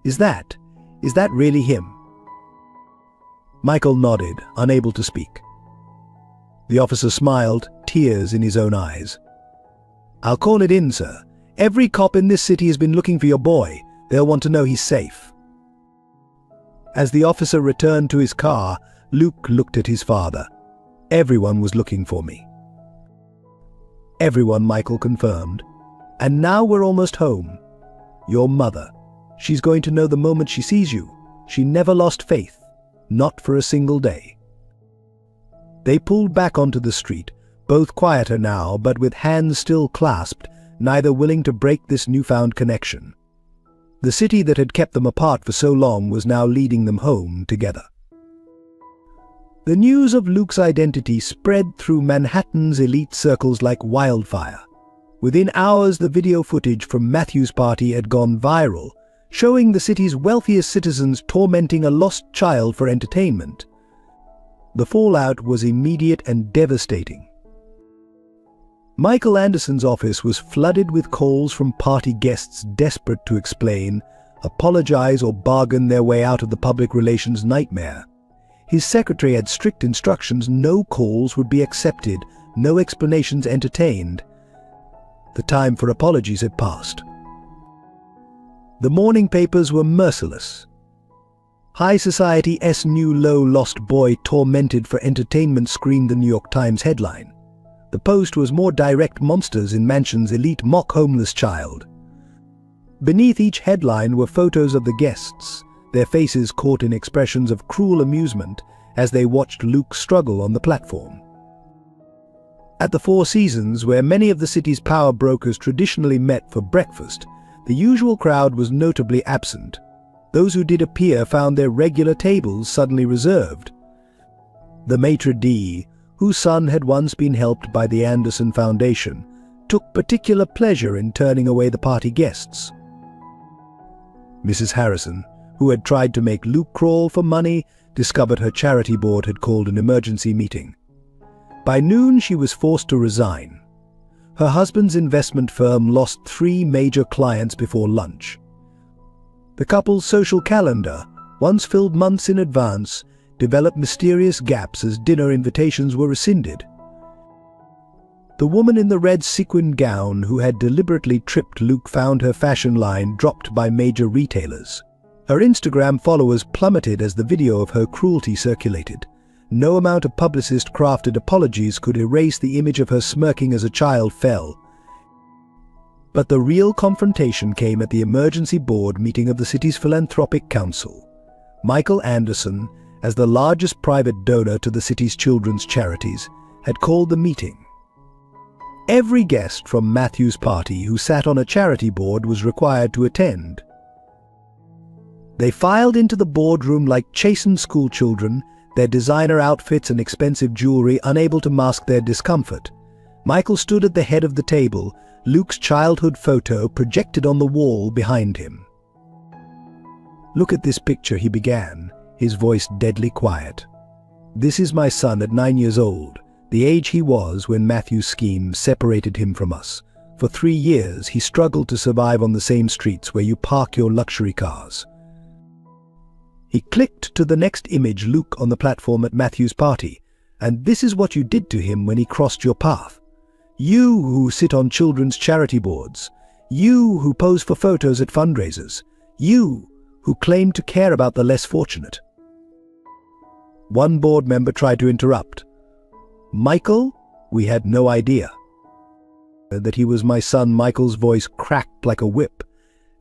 Is that really him?" Michael nodded, unable to speak. The officer smiled, tears in his own eyes. "I'll call it in, sir. Every cop in this city has been looking for your boy. They'll want to know he's safe." As the officer returned to his car, Luke looked at his father. "Everyone was looking for me." "Everyone," Michael confirmed. "And now we're almost home. Your mother. She's going to know the moment she sees you. She never lost faith. Not for a single day." They pulled back onto the street, both quieter now, but with hands still clasped, neither willing to break this newfound connection. The city that had kept them apart for so long was now leading them home together. The news of Luke's identity spread through Manhattan's elite circles like wildfire. Within hours, the video footage from Matthew's party had gone viral, showing the city's wealthiest citizens tormenting a lost child for entertainment. The fallout was immediate and devastating. Michael Anderson's office was flooded with calls from party guests desperate to explain, apologize, or bargain their way out of the public relations nightmare. His secretary had strict instructions: no calls would be accepted, no explanations entertained. The time for apologies had passed. The morning papers were merciless. High Society's new lost boy tormented for entertainment screened the New York Times headline. The Post was more direct: monsters in mansion's elite mock homeless child. Beneath each headline were photos of the guests, their faces caught in expressions of cruel amusement as they watched Luke struggle on the platform. At the Four Seasons, where many of the city's power brokers traditionally met for breakfast, the usual crowd was notably absent. Those who did appear found their regular tables suddenly reserved. The maitre d', whose son had once been helped by the Anderson Foundation, took particular pleasure in turning away the party guests. Mrs. Harrison, who had tried to make Luke crawl for money, discovered her charity board had called an emergency meeting. By noon, she was forced to resign. Her husband's investment firm lost 3 major clients before lunch. The couple's social calendar, once filled months in advance, developed mysterious gaps as dinner invitations were rescinded. The woman in the red sequined gown who had deliberately tripped Luke found her fashion line dropped by major retailers. Her Instagram followers plummeted as the video of her cruelty circulated. No amount of publicist-crafted apologies could erase the image of her smirking as a child fell. But the real confrontation came at the emergency board meeting of the city's philanthropic council. Michael Anderson, as the largest private donor to the city's children's charities, had called the meeting. Every guest from Matthew's party who sat on a charity board was required to attend. They filed into the boardroom like chastened schoolchildren, their designer outfits and expensive jewelry unable to mask their discomfort. Michael stood at the head of the table, Luke's childhood photo projected on the wall behind him. "Look at this picture," he began, his voice deadly quiet. "This is my son at 9 years old, the age he was when Matthew's scheme separated him from us. For 3 years, he struggled to survive on the same streets where you park your luxury cars." He clicked to the next image: Luke on the platform at Matthew's party. "And this is what you did to him when he crossed your path. You who sit on children's charity boards. You who pose for photos at fundraisers. You who claim to care about the less fortunate. One board member tried to interrupt. Michael, we had no idea that he was my son. Michael's voice cracked like a whip.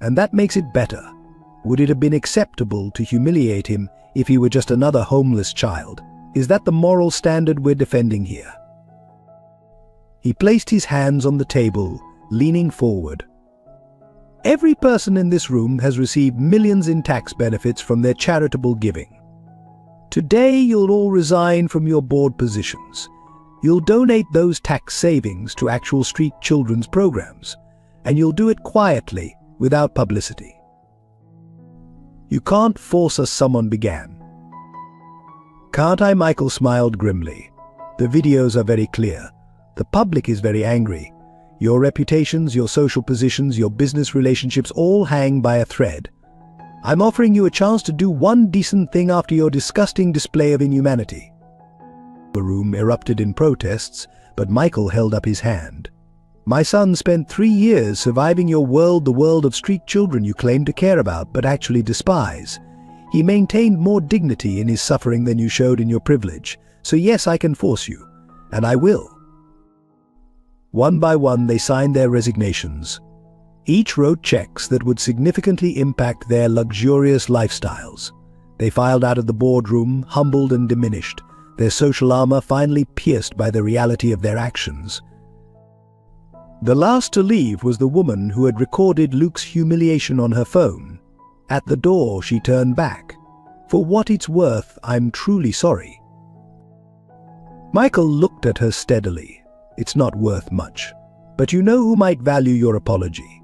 And that makes it better. Would it have been acceptable to humiliate him if he were just another homeless child? Is that the moral standard we're defending here? He placed his hands on the table, leaning forward. Every person in this room has received millions in tax benefits from their charitable giving. Today you'll all resign from your board positions. You'll donate those tax savings to actual street children's programs, and you'll do it quietly, without publicity. You can't force us, someone began. Can't I? Michael smiled grimly. The videos are very clear. The public is very angry. Your reputations, your social positions, your business relationships all hang by a thread. I'm offering you a chance to do one decent thing after your disgusting display of inhumanity. The room erupted in protests, but Michael held up his hand. My son spent 3 years surviving your world, the world of street children you claim to care about but actually despise. He maintained more dignity in his suffering than you showed in your privilege. So yes, I can force you, and I will. One by one they signed their resignations. Each wrote checks that would significantly impact their luxurious lifestyles. They filed out of the boardroom, humbled and diminished, their social armor finally pierced by the reality of their actions. The last to leave was the woman who had recorded Luke's humiliation on her phone. At the door, she turned back. For what it's worth, I'm truly sorry. Michael looked at her steadily. It's not worth much. But you know who might value your apology.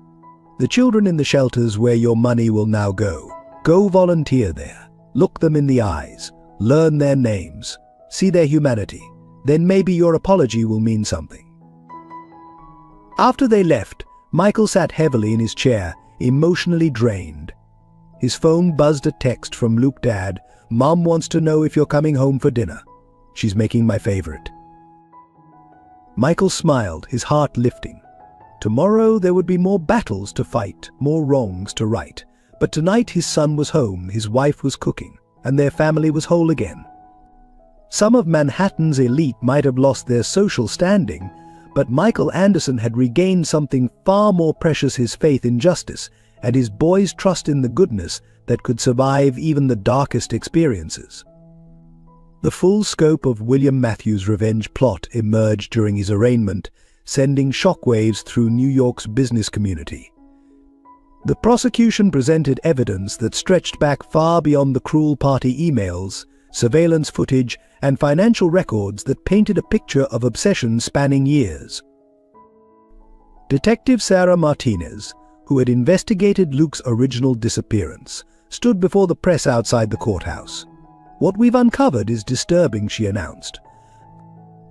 The children in the shelters where your money will now go. Go volunteer there. Look them in the eyes. Learn their names. See their humanity. Then maybe your apology will mean something. After they left, Michael sat heavily in his chair, emotionally drained. His phone buzzed a text from Luke. Dad, Mom wants to know if you're coming home for dinner. She's making my favorite. Michael smiled, his heart lifting. Tomorrow there would be more battles to fight, more wrongs to right. But tonight his son was home, his wife was cooking, and their family was whole again. Some of Manhattan's elite might have lost their social standing, but Michael Anderson had regained something far more precious: his faith in justice and his boy's trust in the goodness that could survive even the darkest experiences. The full scope of William Matthews' revenge plot emerged during his arraignment, sending shockwaves through New York's business community. The prosecution presented evidence that stretched back far beyond the cruel party emails, surveillance footage, and financial records that painted a picture of obsession spanning years. Detective Sarah Martinez, who had investigated Luke's original disappearance, stood before the press outside the courthouse. What we've uncovered is disturbing, she announced.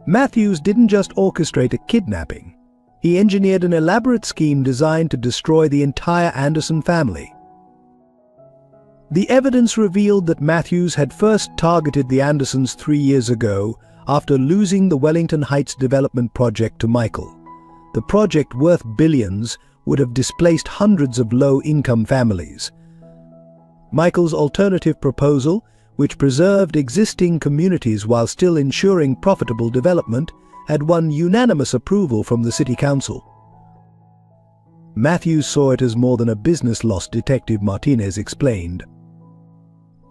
Matthews didn't just orchestrate a kidnapping. He engineered an elaborate scheme designed to destroy the entire Anderson family. The evidence revealed that Matthews had first targeted the Andersons 3 years ago after losing the Wellington Heights development project to Michael. The project, worth billions, would have displaced hundreds of low-income families. Michael's alternative proposal, which preserved existing communities while still ensuring profitable development, had won unanimous approval from the city council. Matthews saw it as more than a business loss, Detective Martinez explained.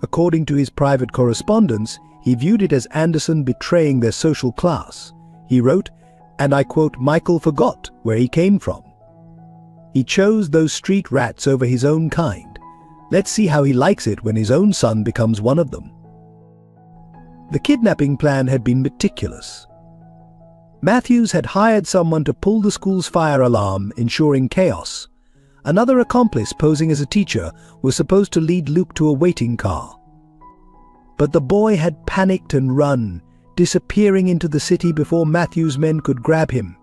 According to his private correspondence, he viewed it as Anderson betraying their social class. He wrote, and I quote, "Michael forgot where he came from. He chose those street rats over his own kind. Let's see how he likes it when his own son becomes one of them." The kidnapping plan had been meticulous. Matthews had hired someone to pull the school's fire alarm, ensuring chaos. Another accomplice, posing as a teacher, was supposed to lead Luke to a waiting car. But the boy had panicked and run, disappearing into the city before Matthews' men could grab him.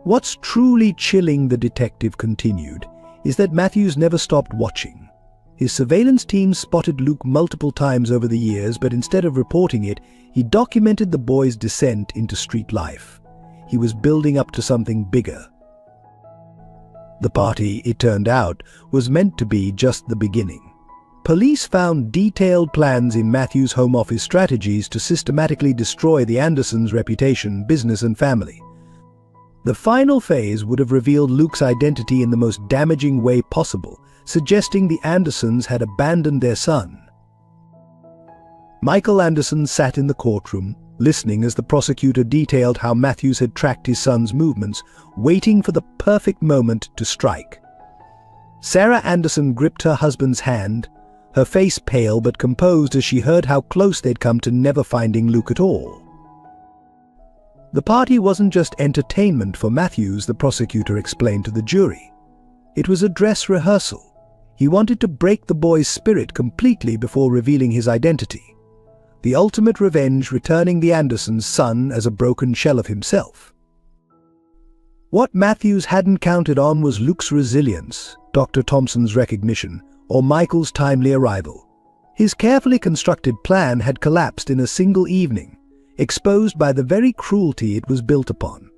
What's truly chilling, the detective continued, is that Matthews never stopped watching. His surveillance team spotted Luke multiple times over the years, but instead of reporting it, he documented the boy's descent into street life. He was building up to something bigger. The party, it turned out, was meant to be just the beginning. Police found detailed plans in Matthew's Home Office strategies to systematically destroy the Andersons' reputation, business and family. The final phase would have revealed Luke's identity in the most damaging way possible, suggesting the Andersons had abandoned their son. Michael Anderson sat in the courtroom, listening as the prosecutor detailed how Matthews had tracked his son's movements, waiting for the perfect moment to strike. Sarah Anderson gripped her husband's hand, her face pale but composed as she heard how close they'd come to never finding Luke at all. The party wasn't just entertainment for Matthews, the prosecutor explained to the jury. It was a dress rehearsal. He wanted to break the boy's spirit completely before revealing his identity. The ultimate revenge, returning the Andersons' son as a broken shell of himself. What Matthews hadn't counted on was Luke's resilience, Dr. Thompson's recognition, or Michael's timely arrival. His carefully constructed plan had collapsed in a single evening, exposed by the very cruelty it was built upon.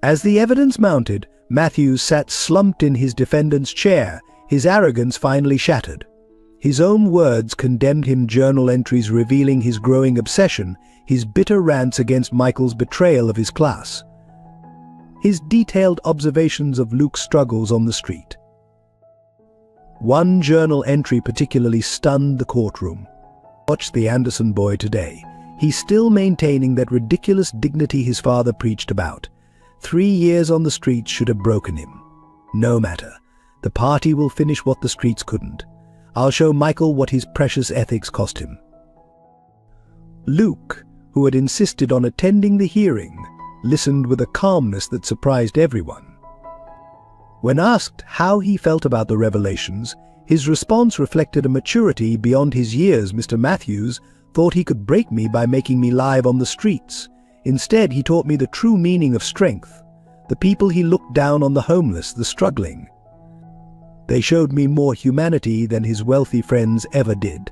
As the evidence mounted, Matthews sat slumped in his defendant's chair, his arrogance finally shattered. His own words condemned him, journal entries revealing his growing obsession, his bitter rants against Michael's betrayal of his class, his detailed observations of Luke's struggles on the street. One journal entry particularly stunned the courtroom. Watch the Anderson boy today. He's still maintaining that ridiculous dignity his father preached about. 3 years on the streets should have broken him. No matter. The party will finish what the streets couldn't. I'll show Michael what his precious ethics cost him. Luke, who had insisted on attending the hearing, listened with a calmness that surprised everyone. When asked how he felt about the revelations, his response reflected a maturity beyond his years. Mr. Matthews thought he could break me by making me live on the streets. Instead, he taught me the true meaning of strength. The people he looked down on, the homeless, the struggling. They showed me more humanity than his wealthy friends ever did.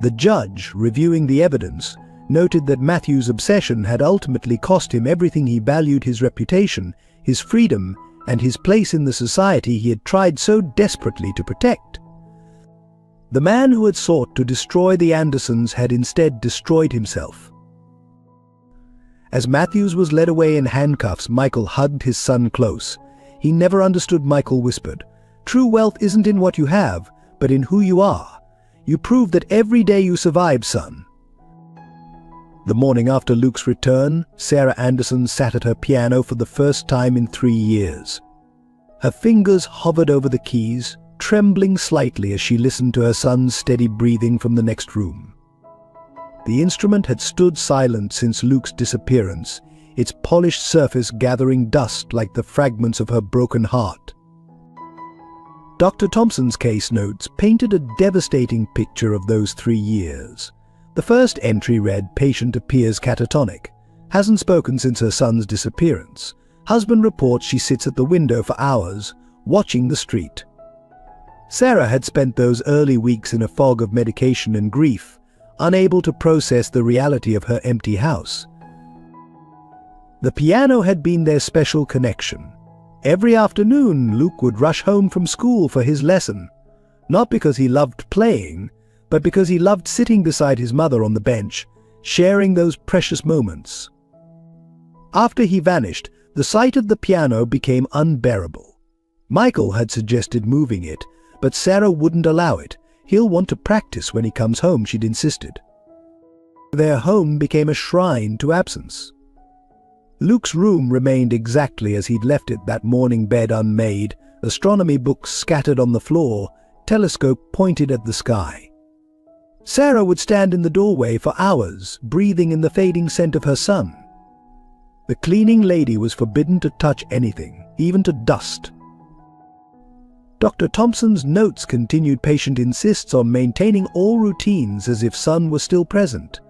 The judge, reviewing the evidence, noted that Matthews' obsession had ultimately cost him everything he valued: his reputation, his freedom, and his place in the society he had tried so desperately to protect. The man who had sought to destroy the Andersons had instead destroyed himself. As Matthews was led away in handcuffs, Michael hugged his son close. He never understood, Michael whispered. True wealth isn't in what you have, but in who you are. You proved that every day you survived, son. The morning after Luke's return, Sarah Anderson sat at her piano for the first time in 3 years. Her fingers hovered over the keys, trembling slightly as she listened to her son's steady breathing from the next room. The instrument had stood silent since Luke's disappearance, its polished surface gathering dust like the fragments of her broken heart. Dr. Thompson's case notes painted a devastating picture of those 3 years. The first entry read, "Patient appears catatonic. Hasn't spoken since her son's disappearance. Husband reports she sits at the window for hours, watching the street." Sarah had spent those early weeks in a fog of medication and grief, unable to process the reality of her empty house. The piano had been their special connection. Every afternoon, Luke would rush home from school for his lesson, not because he loved playing, but because he loved sitting beside his mother on the bench, sharing those precious moments. After he vanished, the sight of the piano became unbearable. Michael had suggested moving it, but Sarah wouldn't allow it. "He'll want to practice when he comes home," she'd insisted. Their home became a shrine to absence. Luke's room remained exactly as he'd left it that morning, bed unmade, astronomy books scattered on the floor, telescope pointed at the sky. Sarah would stand in the doorway for hours, breathing in the fading scent of her son. The cleaning lady was forbidden to touch anything, even to dust. Dr. Thompson's notes continued. Patient insists on maintaining all routines as if son was still present.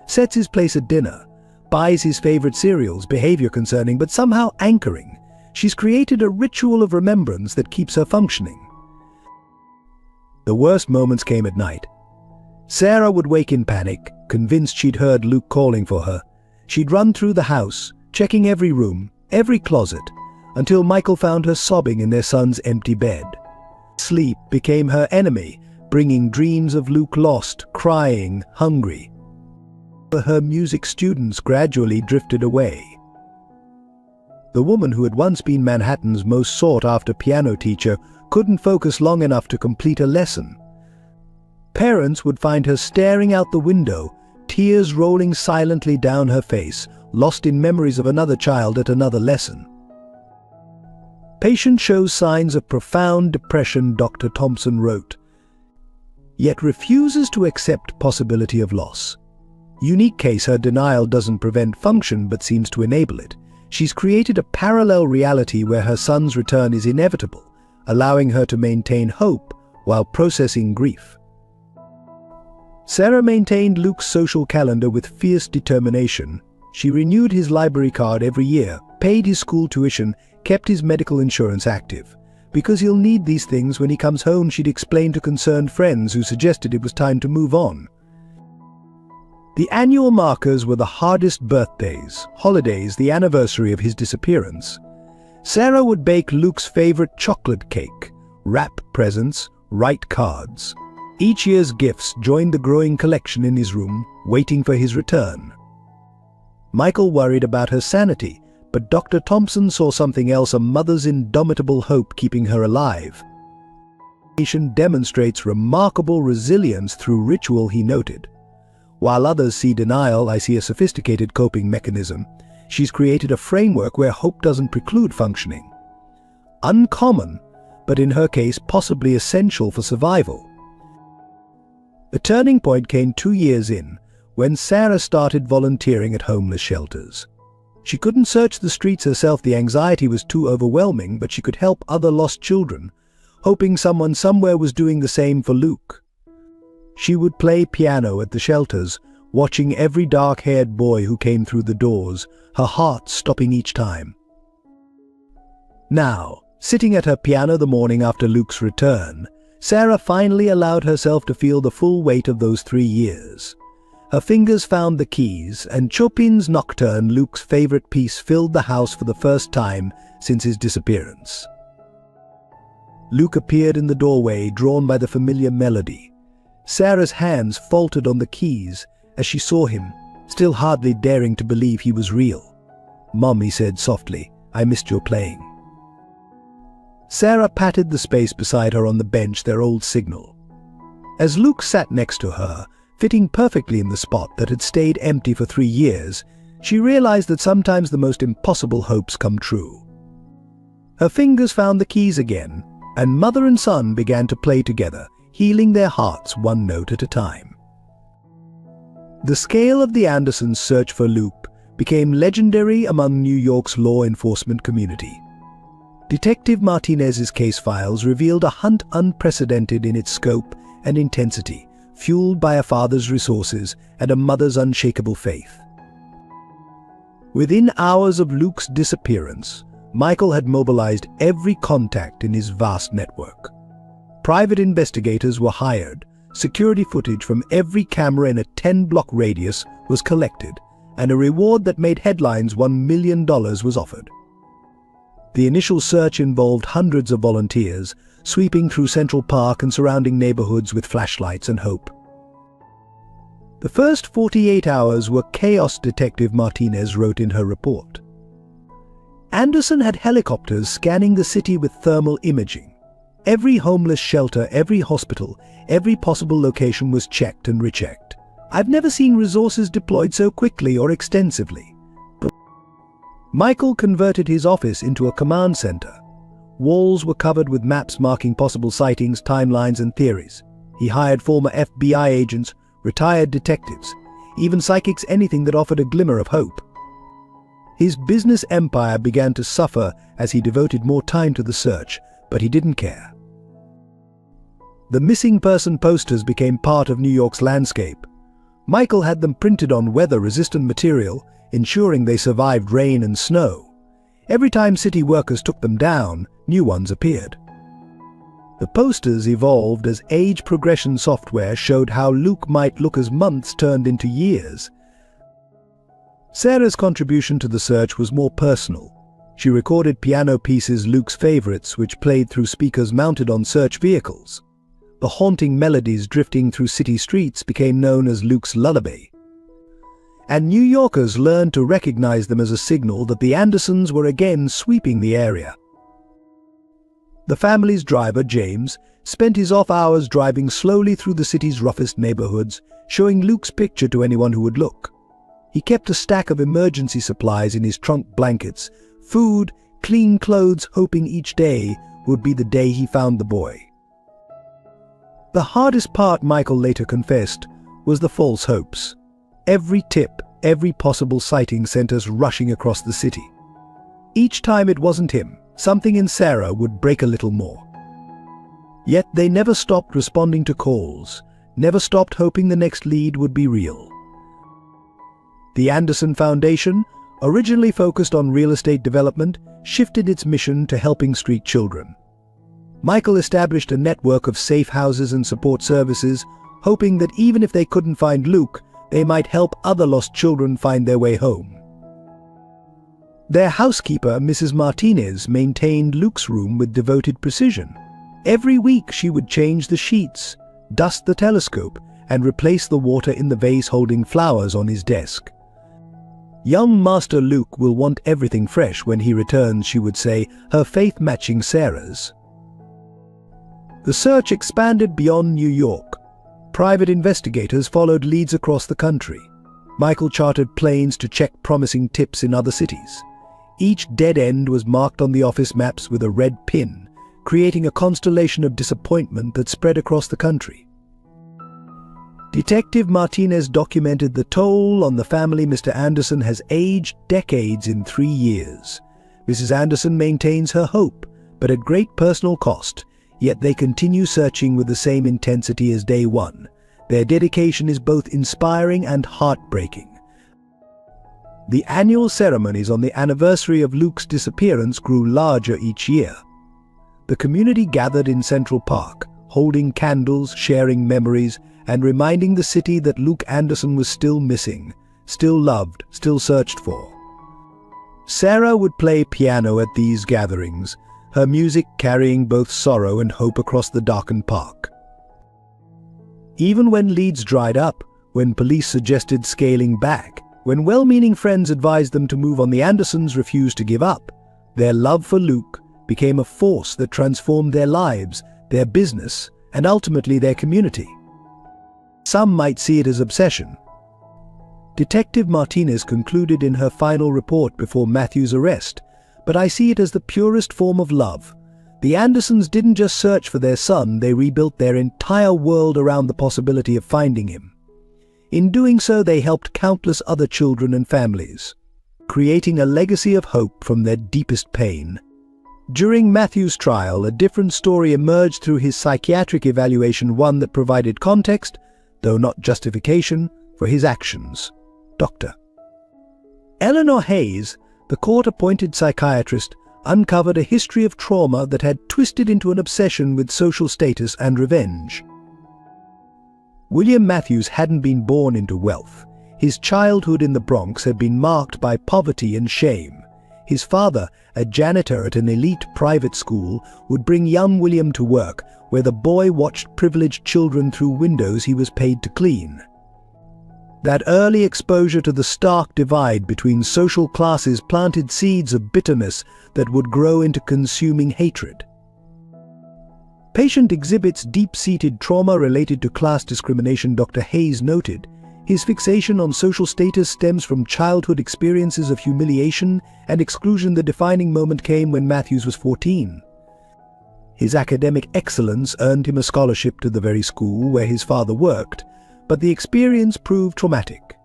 Sets his place at dinner. Buys his favorite cereals, behavior concerning but somehow anchoring. She's created a ritual of remembrance that keeps her functioning. The worst moments came at night. Sarah would wake in panic, convinced she'd heard Luke calling for her. She'd run through the house, checking every room, every closet, until Michael found her sobbing in their son's empty bed. Sleep became her enemy, bringing dreams of Luke lost, crying, hungry. Her music students gradually drifted away. The woman who had once been Manhattan's most sought-after piano teacher couldn't focus long enough to complete a lesson. Parents would find her staring out the window, tears rolling silently down her face, lost in memories of another child at another lesson. Patient shows signs of profound depression, Dr. Thompson wrote, yet refuses to accept possibility of loss. Unique case, her denial doesn't prevent function but seems to enable it. She's created a parallel reality where her son's return is inevitable, allowing her to maintain hope while processing grief. Sarah maintained Luke's social calendar with fierce determination. She renewed his library card every year, paid his school tuition, kept his medical insurance active. Because he'll need these things when he comes home, she'd explain to concerned friends who suggested it was time to move on. The annual markers were the hardest birthdays, holidays, the anniversary of his disappearance. Sarah would bake Luke's favorite chocolate cake, wrap presents, write cards. Each year's gifts joined the growing collection in his room, waiting for his return. Michael worried about her sanity, but Dr. Thompson saw something else, a mother's indomitable hope keeping her alive. The patient demonstrates remarkable resilience through ritual, he noted. While others see denial, I see a sophisticated coping mechanism. She's created a framework where hope doesn't preclude functioning. Uncommon, but in her case possibly essential for survival. The turning point came 2 years in, when Sarah started volunteering at homeless shelters. She couldn't search the streets herself, the anxiety was too overwhelming, but she could help other lost children, hoping someone somewhere was doing the same for Luke. She would play piano at the shelters, watching every dark-haired boy who came through the doors, her heart stopping each time. Now, sitting at her piano the morning after Luke's return, Sarah finally allowed herself to feel the full weight of those 3 years. Her fingers found the keys, and Chopin's Nocturne, Luke's favorite piece, filled the house for the first time since his disappearance. Luke appeared in the doorway, drawn by the familiar melody. Sarah's hands faltered on the keys as she saw him, still hardly daring to believe he was real. "Mom," he said softly, "I missed your playing." Sarah patted the space beside her on the bench, their old signal. As Luke sat next to her, fitting perfectly in the spot that had stayed empty for 3 years, she realized that sometimes the most impossible hopes come true. Her fingers found the keys again, and mother and son began to play together, healing their hearts one note at a time. The scale of the Andersons' search for Luke became legendary among New York's law enforcement community. Detective Martinez's case files revealed a hunt unprecedented in its scope and intensity, fueled by a father's resources and a mother's unshakable faith. Within hours of Luke's disappearance, Michael had mobilized every contact in his vast network. Private investigators were hired, security footage from every camera in a 10-block radius was collected, and a reward that made headlines, $1 million, was offered. The initial search involved hundreds of volunteers, sweeping through Central Park and surrounding neighborhoods with flashlights and hope. The first 48 hours were chaos, Detective Martinez wrote in her report. Anderson had helicopters scanning the city with thermal imaging. Every homeless shelter, every hospital, every possible location was checked and rechecked. I've never seen resources deployed so quickly or extensively. Michael converted his office into a command center. Walls were covered with maps marking possible sightings, timelines, and theories. He hired former FBI agents, retired detectives, even psychics, anything that offered a glimmer of hope. His business empire began to suffer as he devoted more time to the search, but he didn't care. The missing person posters became part of New York's landscape. Michael had them printed on weather-resistant material, ensuring they survived rain and snow. Every time city workers took them down, new ones appeared. The posters evolved as age progression software showed how Luke might look as months turned into years. Sarah's contribution to the search was more personal. She recorded piano pieces, Luke's favorites, which played through speakers mounted on search vehicles. The haunting melodies drifting through city streets became known as Luke's lullaby. And New Yorkers learned to recognize them as a signal that the Andersons were again sweeping the area. The family's driver, James, spent his off hours driving slowly through the city's roughest neighborhoods, showing Luke's picture to anyone who would look. He kept a stack of emergency supplies in his trunk: blankets, food, clean clothes, hoping each day would be the day he found the boy. The hardest part, Michael later confessed, was the false hopes. Every tip, every possible sighting sent us rushing across the city. Each time it wasn't him, something in Sarah would break a little more. Yet they never stopped responding to calls, never stopped hoping the next lead would be real. The Anderson Foundation, originally focused on real estate development, shifted its mission to helping street children. Michael established a network of safe houses and support services, hoping that even if they couldn't find Luke, they might help other lost children find their way home. Their housekeeper, Mrs. Martinez, maintained Luke's room with devoted precision. Every week she would change the sheets, dust the telescope, and replace the water in the vase holding flowers on his desk. "Young Master Luke will want everything fresh when he returns," she would say, her faith matching Sarah's. The search expanded beyond New York. Private investigators followed leads across the country. Michael chartered planes to check promising tips in other cities. Each dead end was marked on the office maps with a red pin, creating a constellation of disappointment that spread across the country. Detective Martinez documented the toll on the family. Mr. Anderson has aged decades in 3 years. Mrs. Anderson maintains her hope, but at great personal cost, yet they continue searching with the same intensity as day one. Their dedication is both inspiring and heartbreaking. The annual ceremonies on the anniversary of Luke's disappearance grew larger each year. The community gathered in Central Park, holding candles, sharing memories, and reminding the city that Luke Anderson was still missing, still loved, still searched for. Sarah would play piano at these gatherings, her music carrying both sorrow and hope across the darkened park. Even when leads dried up, when police suggested scaling back, when well-meaning friends advised them to move on, the Andersons refused to give up. Their love for Luke became a force that transformed their lives, their business, and ultimately their community. Some might see it as obsession. Detective Martinez concluded in her final report before Matthew's arrest, "But I see it as the purest form of love. The Andersons didn't just search for their son, they rebuilt their entire world around the possibility of finding him. In doing so, they helped countless other children and families, creating a legacy of hope from their deepest pain." During Matthew's trial, a different story emerged through his psychiatric evaluation, one that provided context, though not justification, for his actions. Dr. Eleanor Hayes, the court-appointed psychiatrist, uncovered a history of trauma that had twisted into an obsession with social status and revenge. William Matthews hadn't been born into wealth. His childhood in the Bronx had been marked by poverty and shame. His father, a janitor at an elite private school, would bring young William to work, where the boy watched privileged children through windows he was paid to clean. That early exposure to the stark divide between social classes planted seeds of bitterness that would grow into consuming hatred. Patient exhibits deep-seated trauma related to class discrimination, Dr. Hayes noted. His fixation on social status stems from childhood experiences of humiliation and exclusion. The defining moment came when Matthews was 14. His academic excellence earned him a scholarship to the very school where his father worked, but the experience proved traumatic.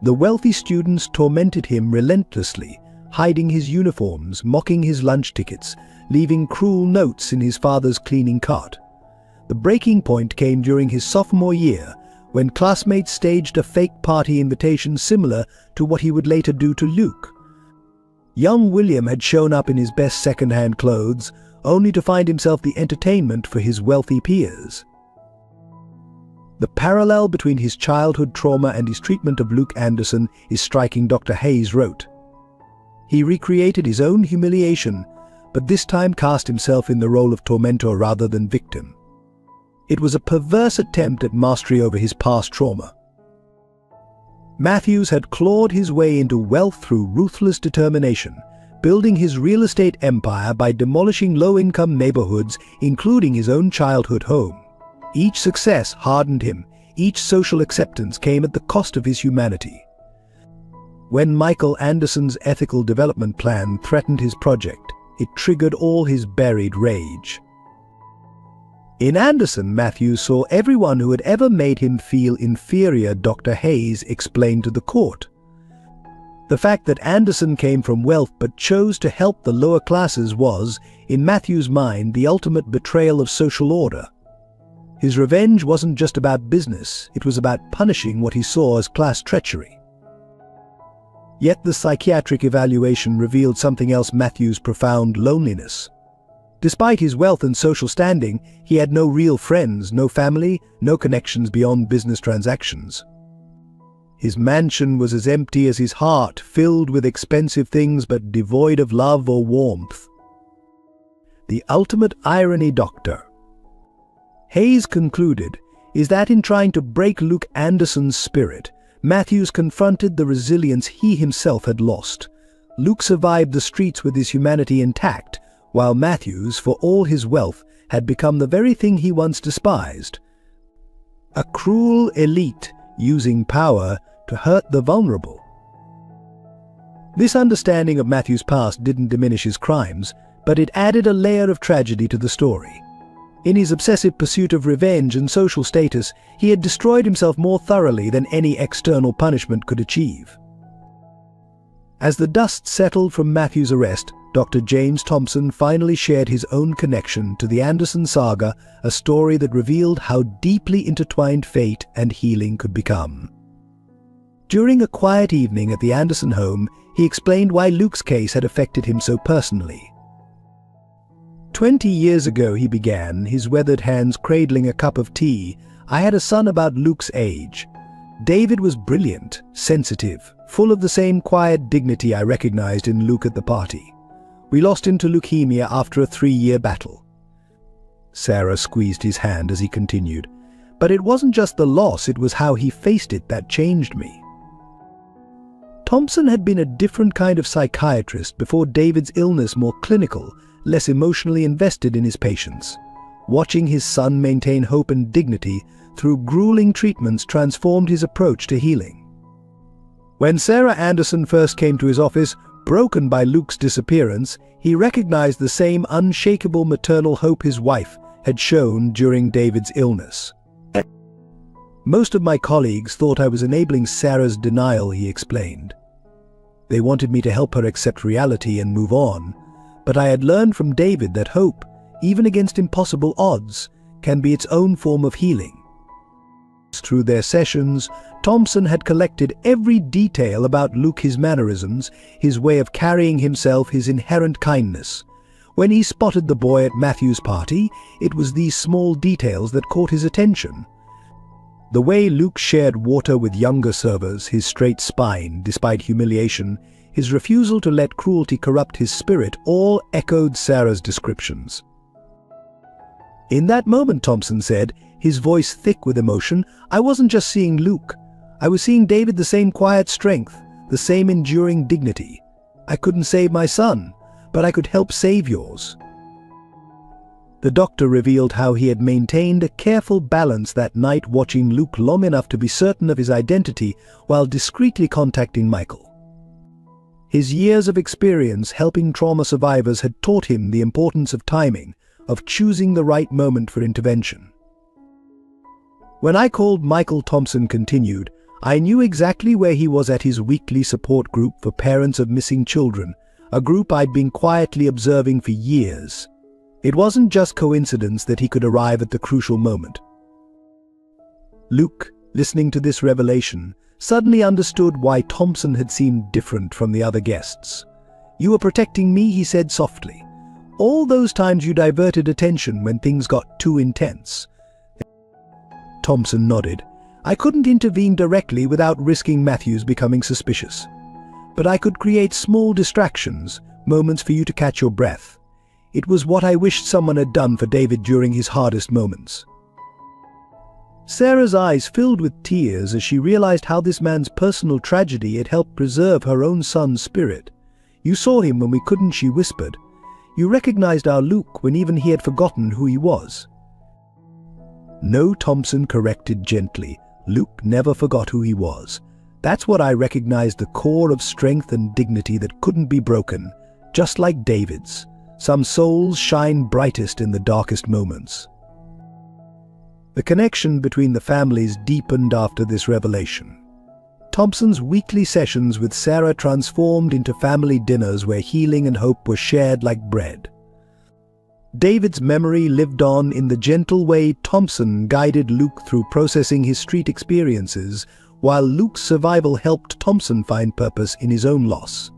The wealthy students tormented him relentlessly, hiding his uniforms, mocking his lunch tickets, leaving cruel notes in his father's cleaning cart. The breaking point came during his sophomore year, when classmates staged a fake party invitation similar to what he would later do to Luke. Young William had shown up in his best second-hand clothes, only to find himself the entertainment for his wealthy peers. The parallel between his childhood trauma and his treatment of Luke Anderson is striking, Dr. Hayes wrote. He recreated his own humiliation, but this time cast himself in the role of tormentor rather than victim. It was a perverse attempt at mastery over his past trauma. Matthews had clawed his way into wealth through ruthless determination, building his real estate empire by demolishing low-income neighborhoods, including his own childhood home. Each success hardened him. Each social acceptance came at the cost of his humanity. When Michael Anderson's ethical development plan threatened his project, it triggered all his buried rage. In Anderson, Matthews saw everyone who had ever made him feel inferior, Dr. Hayes explained to the court. The fact that Anderson came from wealth but chose to help the lower classes was, in Matthews' mind, the ultimate betrayal of social order. His revenge wasn't just about business, it was about punishing what he saw as class treachery. Yet the psychiatric evaluation revealed something else: Matthews' profound loneliness. Despite his wealth and social standing, he had no real friends, no family, no connections beyond business transactions. His mansion was as empty as his heart, filled with expensive things but devoid of love or warmth. The ultimate irony, Dr. Hayes concluded, is that in trying to break Luke Anderson's spirit, Matthews confronted the resilience he himself had lost. Luke survived the streets with his humanity intact, while Matthews, for all his wealth, had become the very thing he once despised: a cruel elite using power to hurt the vulnerable. This understanding of Matthews' past didn't diminish his crimes, but it added a layer of tragedy to the story. In his obsessive pursuit of revenge and social status, he had destroyed himself more thoroughly than any external punishment could achieve. As the dust settled from Matthews' arrest, Dr. James Thompson finally shared his own connection to the Anderson saga, a story that revealed how deeply intertwined fate and healing could become. During a quiet evening at the Anderson home, he explained why Luke's case had affected him so personally. 20 years ago, he began, his weathered hands cradling a cup of tea, I had a son about Luke's age. David was brilliant, sensitive, full of the same quiet dignity I recognized in Luke at the party. We lost him to leukemia after a 3-year battle. Sarah squeezed his hand as he continued. But it wasn't just the loss, it was how he faced it that changed me. Thompson had been a different kind of psychiatrist before David's illness, more clinical, less emotionally invested in his patients. Watching his son maintain hope and dignity through grueling treatments transformed his approach to healing. When Sarah Anderson first came to his office, broken by Luke's disappearance, he recognized the same unshakable maternal hope his wife had shown during David's illness. Most of my colleagues thought I was enabling Sarah's denial, he explained. They wanted me to help her accept reality and move on, but I had learned from David that hope, even against impossible odds, can be its own form of healing. Through their sessions, Thompson had collected every detail about Luke, his mannerisms, his way of carrying himself, his inherent kindness. When he spotted the boy at Matthew's party, it was these small details that caught his attention. The way Luke shared water with younger servers, his straight spine despite humiliation, his refusal to let cruelty corrupt his spirit, all echoed Sarah's descriptions. In that moment, Thompson said, his voice thick with emotion, I wasn't just seeing Luke. I was seeing David, the same quiet strength, the same enduring dignity. I couldn't save my son, but I could help save yours. The doctor revealed how he had maintained a careful balance that night, watching Luke long enough to be certain of his identity while discreetly contacting Michael. His years of experience helping trauma survivors had taught him the importance of timing, of choosing the right moment for intervention. When I called, Michael, Thompson continued, I knew exactly where he was at his weekly support group for parents of missing children, a group I'd been quietly observing for years. It wasn't just coincidence that he could arrive at the crucial moment. Luke, listening to this revelation, suddenly understood why Thompson had seemed different from the other guests. You were protecting me, he said softly. All those times you diverted attention when things got too intense. Thompson nodded. I couldn't intervene directly without risking Matthews becoming suspicious. But I could create small distractions, moments for you to catch your breath. It was what I wished someone had done for David during his hardest moments." Sarah's eyes filled with tears as she realized how this man's personal tragedy had helped preserve her own son's spirit. "You saw him when we couldn't," she whispered. "You recognized our Luke when even he had forgotten who he was." "No," Thompson corrected gently. "Luke never forgot who he was. That's what I recognized, the core of strength and dignity that couldn't be broken, just like David's. Some souls shine brightest in the darkest moments." The connection between the families deepened after this revelation. Thompson's weekly sessions with Sarah transformed into family dinners where healing and hope were shared like bread. David's memory lived on in the gentle way Thompson guided Luke through processing his street experiences, while Luke's survival helped Thompson find purpose in his own loss.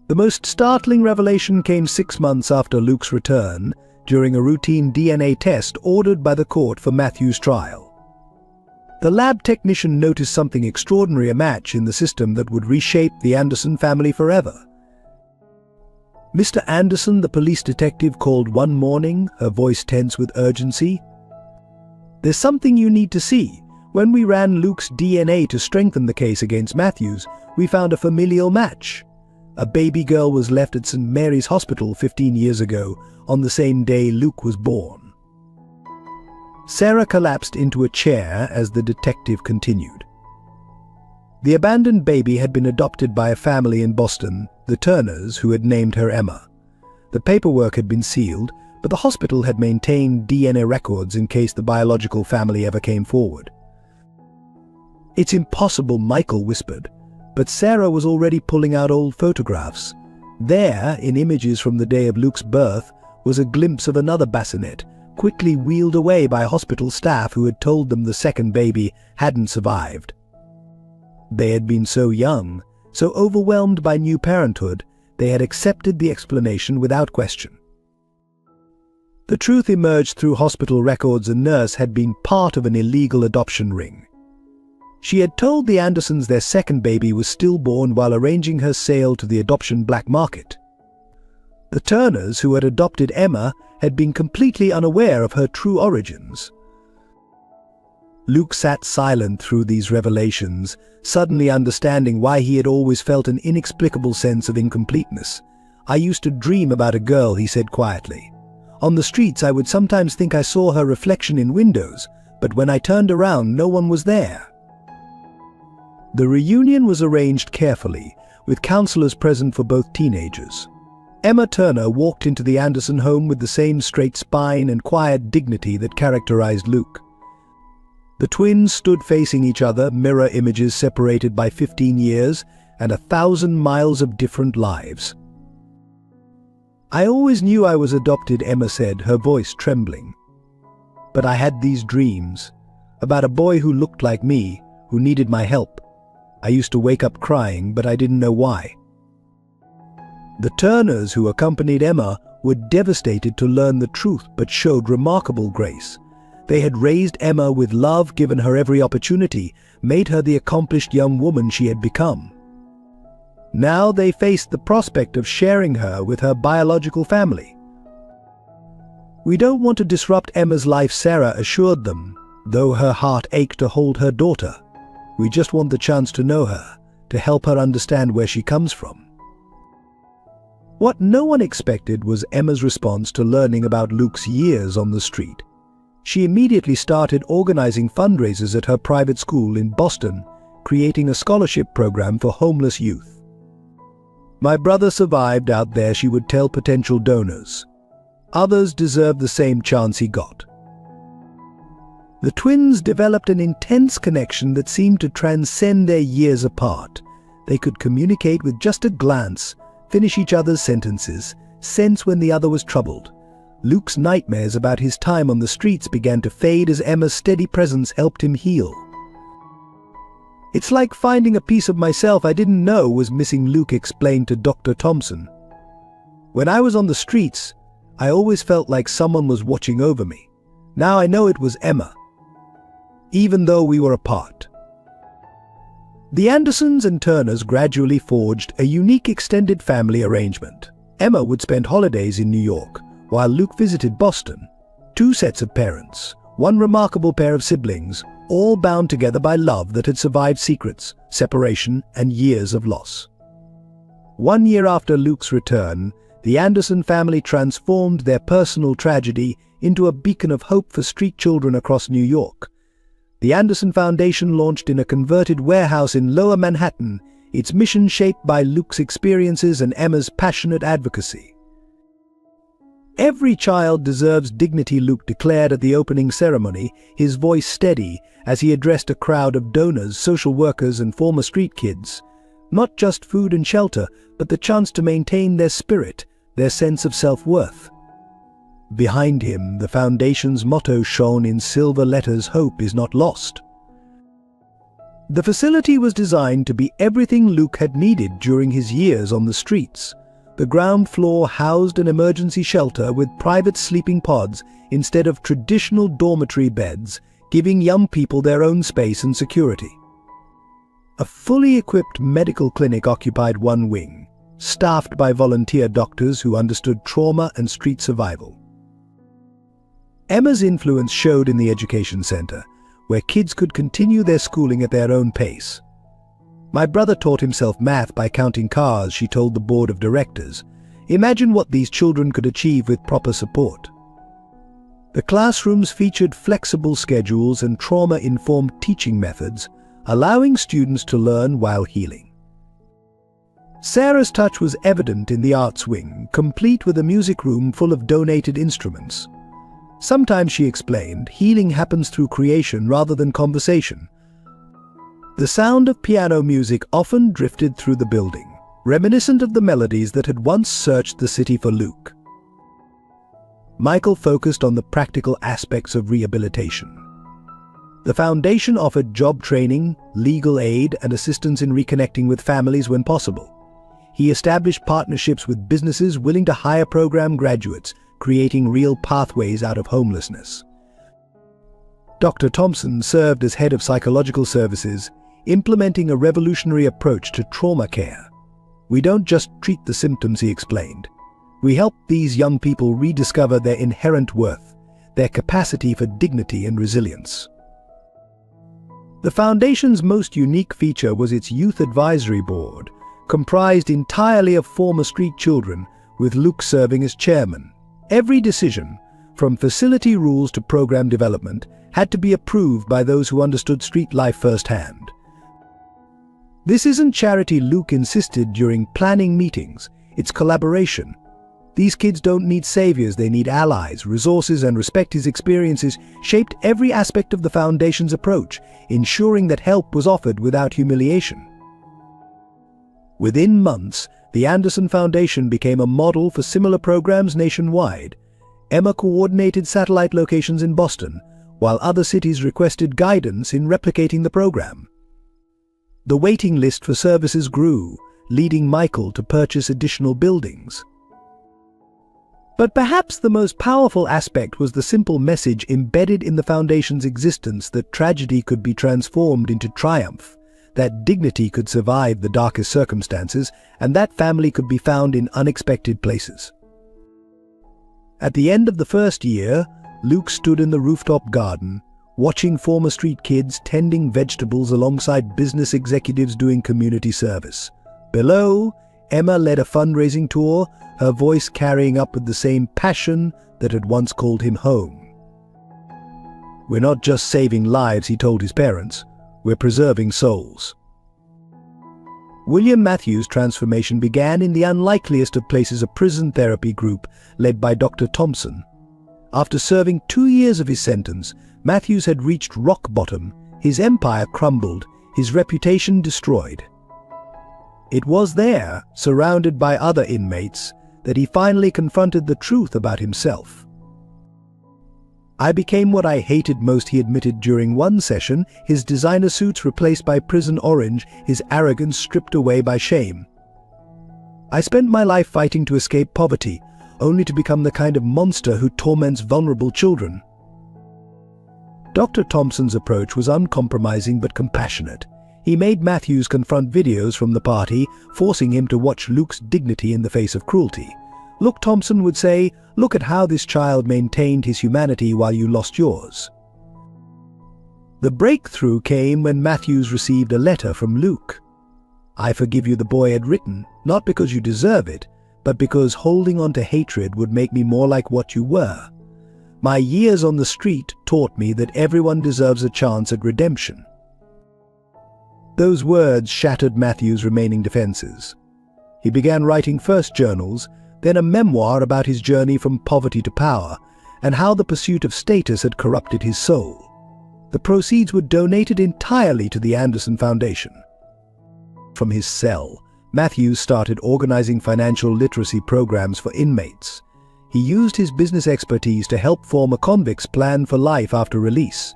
The most startling revelation came 6 months after Luke's return, during a routine DNA test ordered by the court for Matthew's trial. The lab technician noticed something extraordinary, a match in the system that would reshape the Anderson family forever. "Mr. Anderson," the police detective called one morning, her voice tense with urgency. "There's something you need to see. When we ran Luke's DNA to strengthen the case against Matthews, we found a familial match. A baby girl was left at St. Mary's Hospital 15 years ago, on the same day Luke was born." Sarah collapsed into a chair as the detective continued. The abandoned baby had been adopted by a family in Boston, the Turners, who had named her Emma. The paperwork had been sealed, but the hospital had maintained DNA records in case the biological family ever came forward. "It's impossible," Michael whispered, but Sarah was already pulling out old photographs. There, in images from the day of Luke's birth, was a glimpse of another bassinet, quickly wheeled away by hospital staff who had told them the second baby hadn't survived. They had been so young, so overwhelmed by new parenthood, they had accepted the explanation without question. The truth emerged through hospital records: a nurse had been part of an illegal adoption ring. She had told the Andersons their second baby was stillborn while arranging her sale to the adoption black market. The Turners, who had adopted Emma, had been completely unaware of her true origins. Luke sat silent through these revelations, suddenly understanding why he had always felt an inexplicable sense of incompleteness. "I used to dream about a girl," he said quietly. "On the streets I would sometimes think I saw her reflection in windows, but when I turned around no one was there." The reunion was arranged carefully, with counselors present for both teenagers. Emma Turner walked into the Anderson home with the same straight spine and quiet dignity that characterized Luke. The twins stood facing each other, mirror images separated by 15 years and 1,000 miles of different lives. "I always knew I was adopted," Emma said, her voice trembling. "But I had these dreams, about a boy who looked like me, who needed my help. I used to wake up crying, but I didn't know why." The Turners, who accompanied Emma, were devastated to learn the truth but showed remarkable grace. They had raised Emma with love, given her every opportunity, made her the accomplished young woman she had become. Now they faced the prospect of sharing her with her biological family. "We don't want to disrupt Emma's life," Sarah assured them, though her heart ached to hold her daughter. "We just want the chance to know her, to help her understand where she comes from." What no one expected was Emma's response to learning about Luke's years on the street. She immediately started organizing fundraisers at her private school in Boston, creating a scholarship program for homeless youth. "My brother survived out there," she would tell potential donors. "Others deserve the same chance he got." The twins developed an intense connection that seemed to transcend their years apart. They could communicate with just a glance, finish each other's sentences, sense when the other was troubled. Luke's nightmares about his time on the streets began to fade as Emma's steady presence helped him heal. "It's like finding a piece of myself I didn't know was missing," Luke explained to Dr. Thompson. "When I was on the streets, I always felt like someone was watching over me. Now I know it was Emma, even though we were apart." The Andersons and Turners gradually forged a unique extended family arrangement. Emma would spend holidays in New York, while Luke visited Boston. Two sets of parents, one remarkable pair of siblings, all bound together by love that had survived secrets, separation, and years of loss. 1 year after Luke's return, the Anderson family transformed their personal tragedy into a beacon of hope for street children across New York. The Anderson Foundation launched in a converted warehouse in Lower Manhattan, its mission shaped by Luke's experiences and Emma's passionate advocacy. "Every child deserves dignity," Luke declared at the opening ceremony, his voice steady as he addressed a crowd of donors, social workers, and former street kids. Not just food and shelter, but the chance to maintain their spirit, their sense of self-worth. Behind him, the Foundation's motto shone in silver letters, "Hope is not lost." The facility was designed to be everything Luke had needed during his years on the streets. The ground floor housed an emergency shelter with private sleeping pods instead of traditional dormitory beds, giving young people their own space and security. A fully equipped medical clinic occupied one wing, staffed by volunteer doctors who understood trauma and street survival. Emma's influence showed in the education center, where kids could continue their schooling at their own pace. "My brother taught himself math by counting cars," she told the board of directors. "Imagine what these children could achieve with proper support." The classrooms featured flexible schedules and trauma-informed teaching methods, allowing students to learn while healing. Sarah's touch was evident in the arts wing, complete with a music room full of donated instruments. Sometimes, she explained, healing happens through creation rather than conversation. The sound of piano music often drifted through the building, reminiscent of the melodies that had once searched the city for Luke. Michael focused on the practical aspects of rehabilitation. The foundation offered job training, legal aid, and assistance in reconnecting with families when possible. He established partnerships with businesses willing to hire program graduates, creating real pathways out of homelessness. Dr. Thompson served as head of psychological services, implementing a revolutionary approach to trauma care. "We don't just treat the symptoms," he explained. "We help these young people rediscover their inherent worth, their capacity for dignity and resilience." The Foundation's most unique feature was its Youth Advisory Board, comprised entirely of former street children, with Luke serving as chairman. Every decision, from facility rules to program development, had to be approved by those who understood street life firsthand. "This isn't charity," Luke insisted during planning meetings. "It's collaboration. These kids don't need saviors, they need allies, resources, and respect." His experiences shaped every aspect of the Foundation's approach, ensuring that help was offered without humiliation. Within months, the Anderson Foundation became a model for similar programs nationwide. Emma coordinated satellite locations in Boston, while other cities requested guidance in replicating the program. The waiting list for services grew, leading Michael to purchase additional buildings. But perhaps the most powerful aspect was the simple message embedded in the Foundation's existence that tragedy could be transformed into triumph, that dignity could survive the darkest circumstances, and that family could be found in unexpected places. At the end of the first year, Luke stood in the rooftop garden, watching former street kids tending vegetables alongside business executives doing community service. Below, Emma led a fundraising tour, her voice carrying up with the same passion that had once called him home. "We're not just saving lives," he told his parents. "We're preserving souls." William Matthews' transformation began in the unlikeliest of places, a prison therapy group led by Dr. Thompson. After serving 2 years of his sentence, Matthews had reached rock bottom, his empire crumbled, his reputation destroyed. It was there, surrounded by other inmates, that he finally confronted the truth about himself. "I became what I hated most," he admitted during one session, his designer suits replaced by prison orange, his arrogance stripped away by shame. "I spent my life fighting to escape poverty, only to become the kind of monster who torments vulnerable children." Dr. Thompson's approach was uncompromising but compassionate. He made Matthews confront videos from the party, forcing him to watch Luke's dignity in the face of cruelty. Luke Thompson would say, "Look at how this child maintained his humanity while you lost yours." The breakthrough came when Matthews received a letter from Luke. "I forgive you," the boy had written, "not because you deserve it, but because holding on to hatred would make me more like what you were. My years on the street taught me that everyone deserves a chance at redemption." Those words shattered Matthews' remaining defenses. He began writing first journals, then a memoir about his journey from poverty to power, and how the pursuit of status had corrupted his soul. The proceeds were donated entirely to the Anderson Foundation. From his cell, Matthews started organizing financial literacy programs for inmates. He used his business expertise to help form a convict's plan for life after release.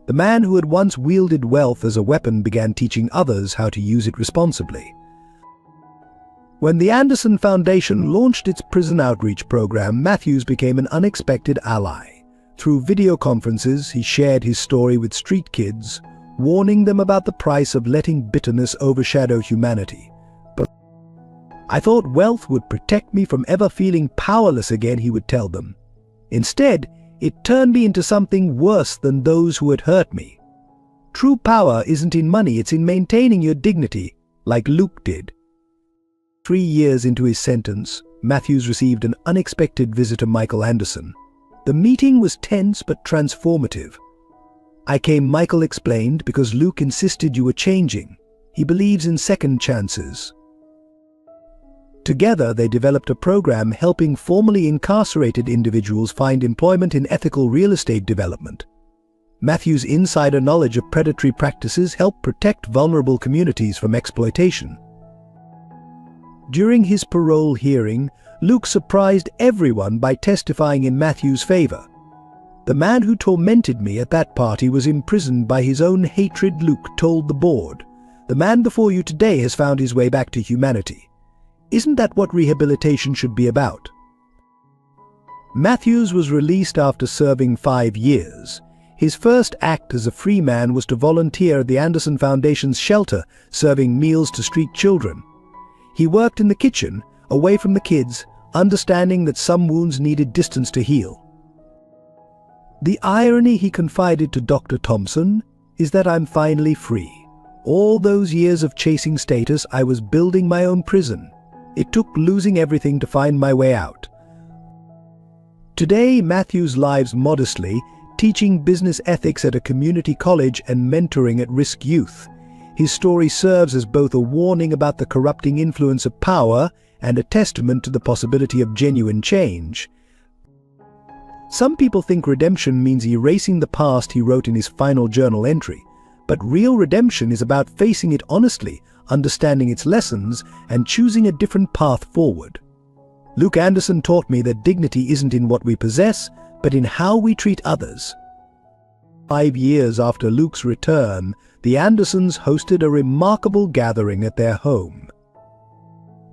The man who had once wielded wealth as a weapon began teaching others how to use it responsibly. When the Anderson Foundation launched its prison outreach program, Matthews became an unexpected ally. Through video conferences, he shared his story with street kids, warning them about the price of letting bitterness overshadow humanity. "But I thought wealth would protect me from ever feeling powerless again," he would tell them. "Instead, it turned me into something worse than those who had hurt me. True power isn't in money, it's in maintaining your dignity, like Luke did." 3 years into his sentence, Matthews received an unexpected visit of Michael Anderson. The meeting was tense but transformative. "I came," Michael explained, "because Luke insisted you were changing. He believes in second chances." Together, they developed a program helping formerly incarcerated individuals find employment in ethical real estate development. Matthews' insider knowledge of predatory practices helped protect vulnerable communities from exploitation. During his parole hearing, Luke surprised everyone by testifying in Matthews' favor. "The man who tormented me at that party was imprisoned by his own hatred," Luke told the board. "The man before you today has found his way back to humanity. Isn't that what rehabilitation should be about?" Matthews was released after serving 5 years. His first act as a free man was to volunteer at the Anderson Foundation's shelter, serving meals to street children. He worked in the kitchen, away from the kids, understanding that some wounds needed distance to heal. "The irony," he confided to Dr. Thompson, "is that I'm finally free. All those years of chasing status, I was building my own prison. It took losing everything to find my way out." Today, Matthews lives modestly, teaching business ethics at a community college and mentoring at-risk youth. His story serves as both a warning about the corrupting influence of power and a testament to the possibility of genuine change. Some people think redemption means erasing the past, he wrote in his final journal entry. But real redemption is about facing it honestly, understanding its lessons, and choosing a different path forward. Luke Anderson taught me that dignity isn't in what we possess, but in how we treat others. 5 years after Luke's return, the Andersons hosted a remarkable gathering at their home.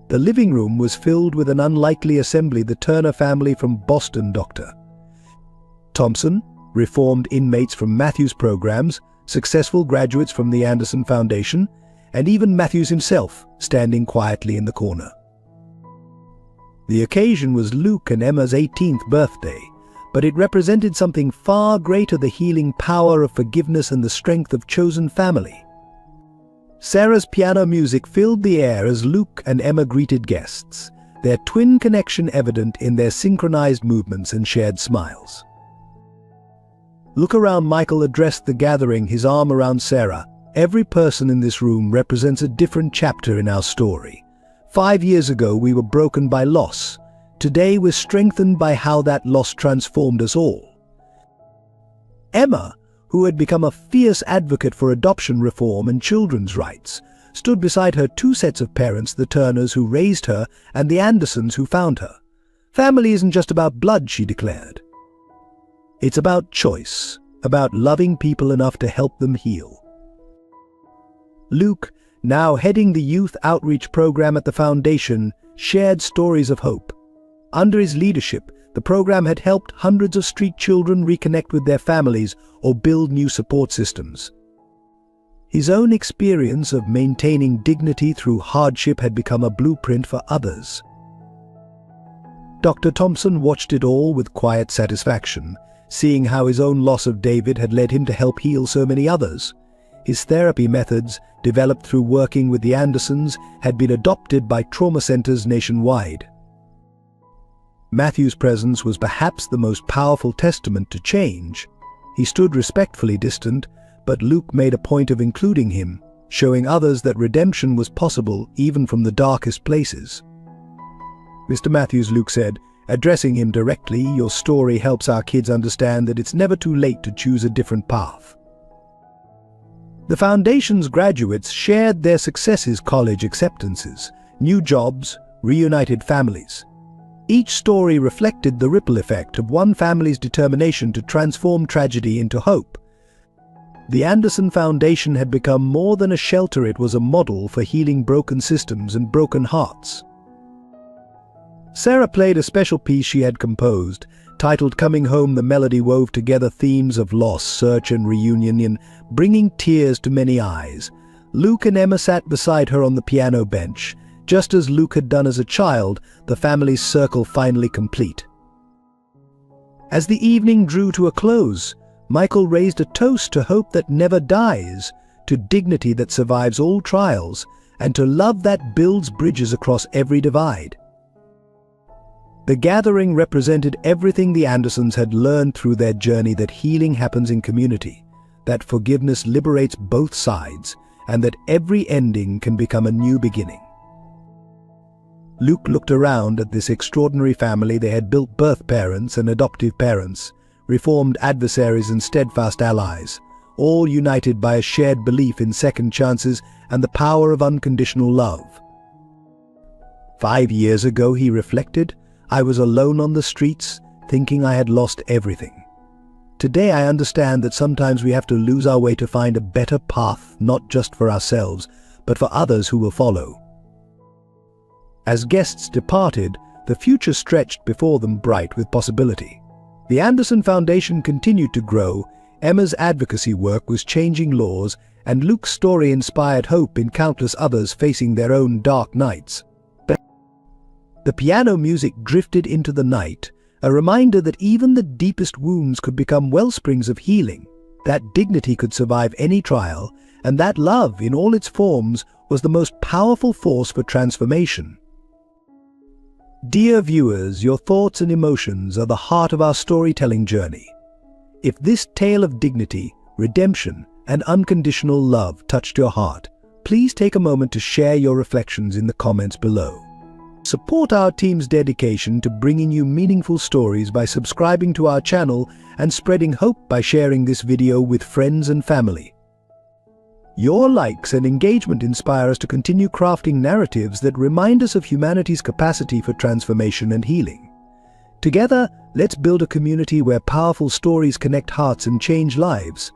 The living room was filled with an unlikely assembly: the Turner family from Boston, Dr. Thompson, reformed inmates from Matthews' programs, successful graduates from the Anderson Foundation, and even Matthews himself, standing quietly in the corner. The occasion was Luke and Emma's 18th birthday, but it represented something far greater: the healing power of forgiveness and the strength of chosen family. Sarah's piano music filled the air as Luke and Emma greeted guests, their twin connection evident in their synchronized movements and shared smiles. "Look around," Michael addressed the gathering, his arm around Sarah. "Every person in this room represents a different chapter in our story. 5 years ago, we were broken by loss. Today, we're strengthened by how that loss transformed us all." Emma, who had become a fierce advocate for adoption reform and children's rights, stood beside her 2 sets of parents: the Turners who raised her and the Andersons who found her. "Family isn't just about blood," she declared. "It's about choice, about loving people enough to help them heal." Luke, now heading the youth outreach program at the foundation, shared stories of hope. Under his leadership, the program had helped hundreds of street children reconnect with their families or build new support systems. His own experience of maintaining dignity through hardship had become a blueprint for others. Dr. Thompson watched it all with quiet satisfaction, seeing how his own loss of David had led him to help heal so many others. His therapy methods, developed through working with the Andersons, had been adopted by trauma centers nationwide. Matthew's presence was perhaps the most powerful testament to change. He stood respectfully distant, but Luke made a point of including him, showing others that redemption was possible even from the darkest places. "Mr. Matthews," Luke said, addressing him directly, "your story helps our kids understand that it's never too late to choose a different path." The Foundation's graduates shared their successes: college acceptances, new jobs, reunited families. Each story reflected the ripple effect of one family's determination to transform tragedy into hope. The Anderson Foundation had become more than a shelter; it was a model for healing broken systems and broken hearts. Sarah played a special piece she had composed, titled "Coming Home." The melody wove together themes of loss, search and reunion, bringing tears to many eyes. Luke and Emma sat beside her on the piano bench, just as Luke had done as a child, the family's circle finally complete. As the evening drew to a close, Michael raised a toast to hope that never dies, to dignity that survives all trials, and to love that builds bridges across every divide. The gathering represented everything the Andersons had learned through their journey: that healing happens in community, that forgiveness liberates both sides, and that every ending can become a new beginning. Luke looked around at this extraordinary family. They had built birth parents and adoptive parents, reformed adversaries and steadfast allies, all united by a shared belief in second chances and the power of unconditional love. 5 years ago, he reflected, I was alone on the streets, thinking I had lost everything. Today I understand that sometimes we have to lose our way to find a better path, not just for ourselves, but for others who will follow. As guests departed, the future stretched before them, bright with possibility. The Anderson Foundation continued to grow, Emma's advocacy work was changing laws, and Luke's story inspired hope in countless others facing their own dark nights. The piano music drifted into the night, a reminder that even the deepest wounds could become wellsprings of healing, that dignity could survive any trial, and that love, in all its forms, was the most powerful force for transformation. Dear viewers, your thoughts and emotions are the heart of our storytelling journey. If this tale of dignity, redemption, and unconditional love touched your heart, please take a moment to share your reflections in the comments below. Support our team's dedication to bringing you meaningful stories by subscribing to our channel and spreading hope by sharing this video with friends and family. Your likes and engagement inspire us to continue crafting narratives that remind us of humanity's capacity for transformation and healing. Together, let's build a community where powerful stories connect hearts and change lives.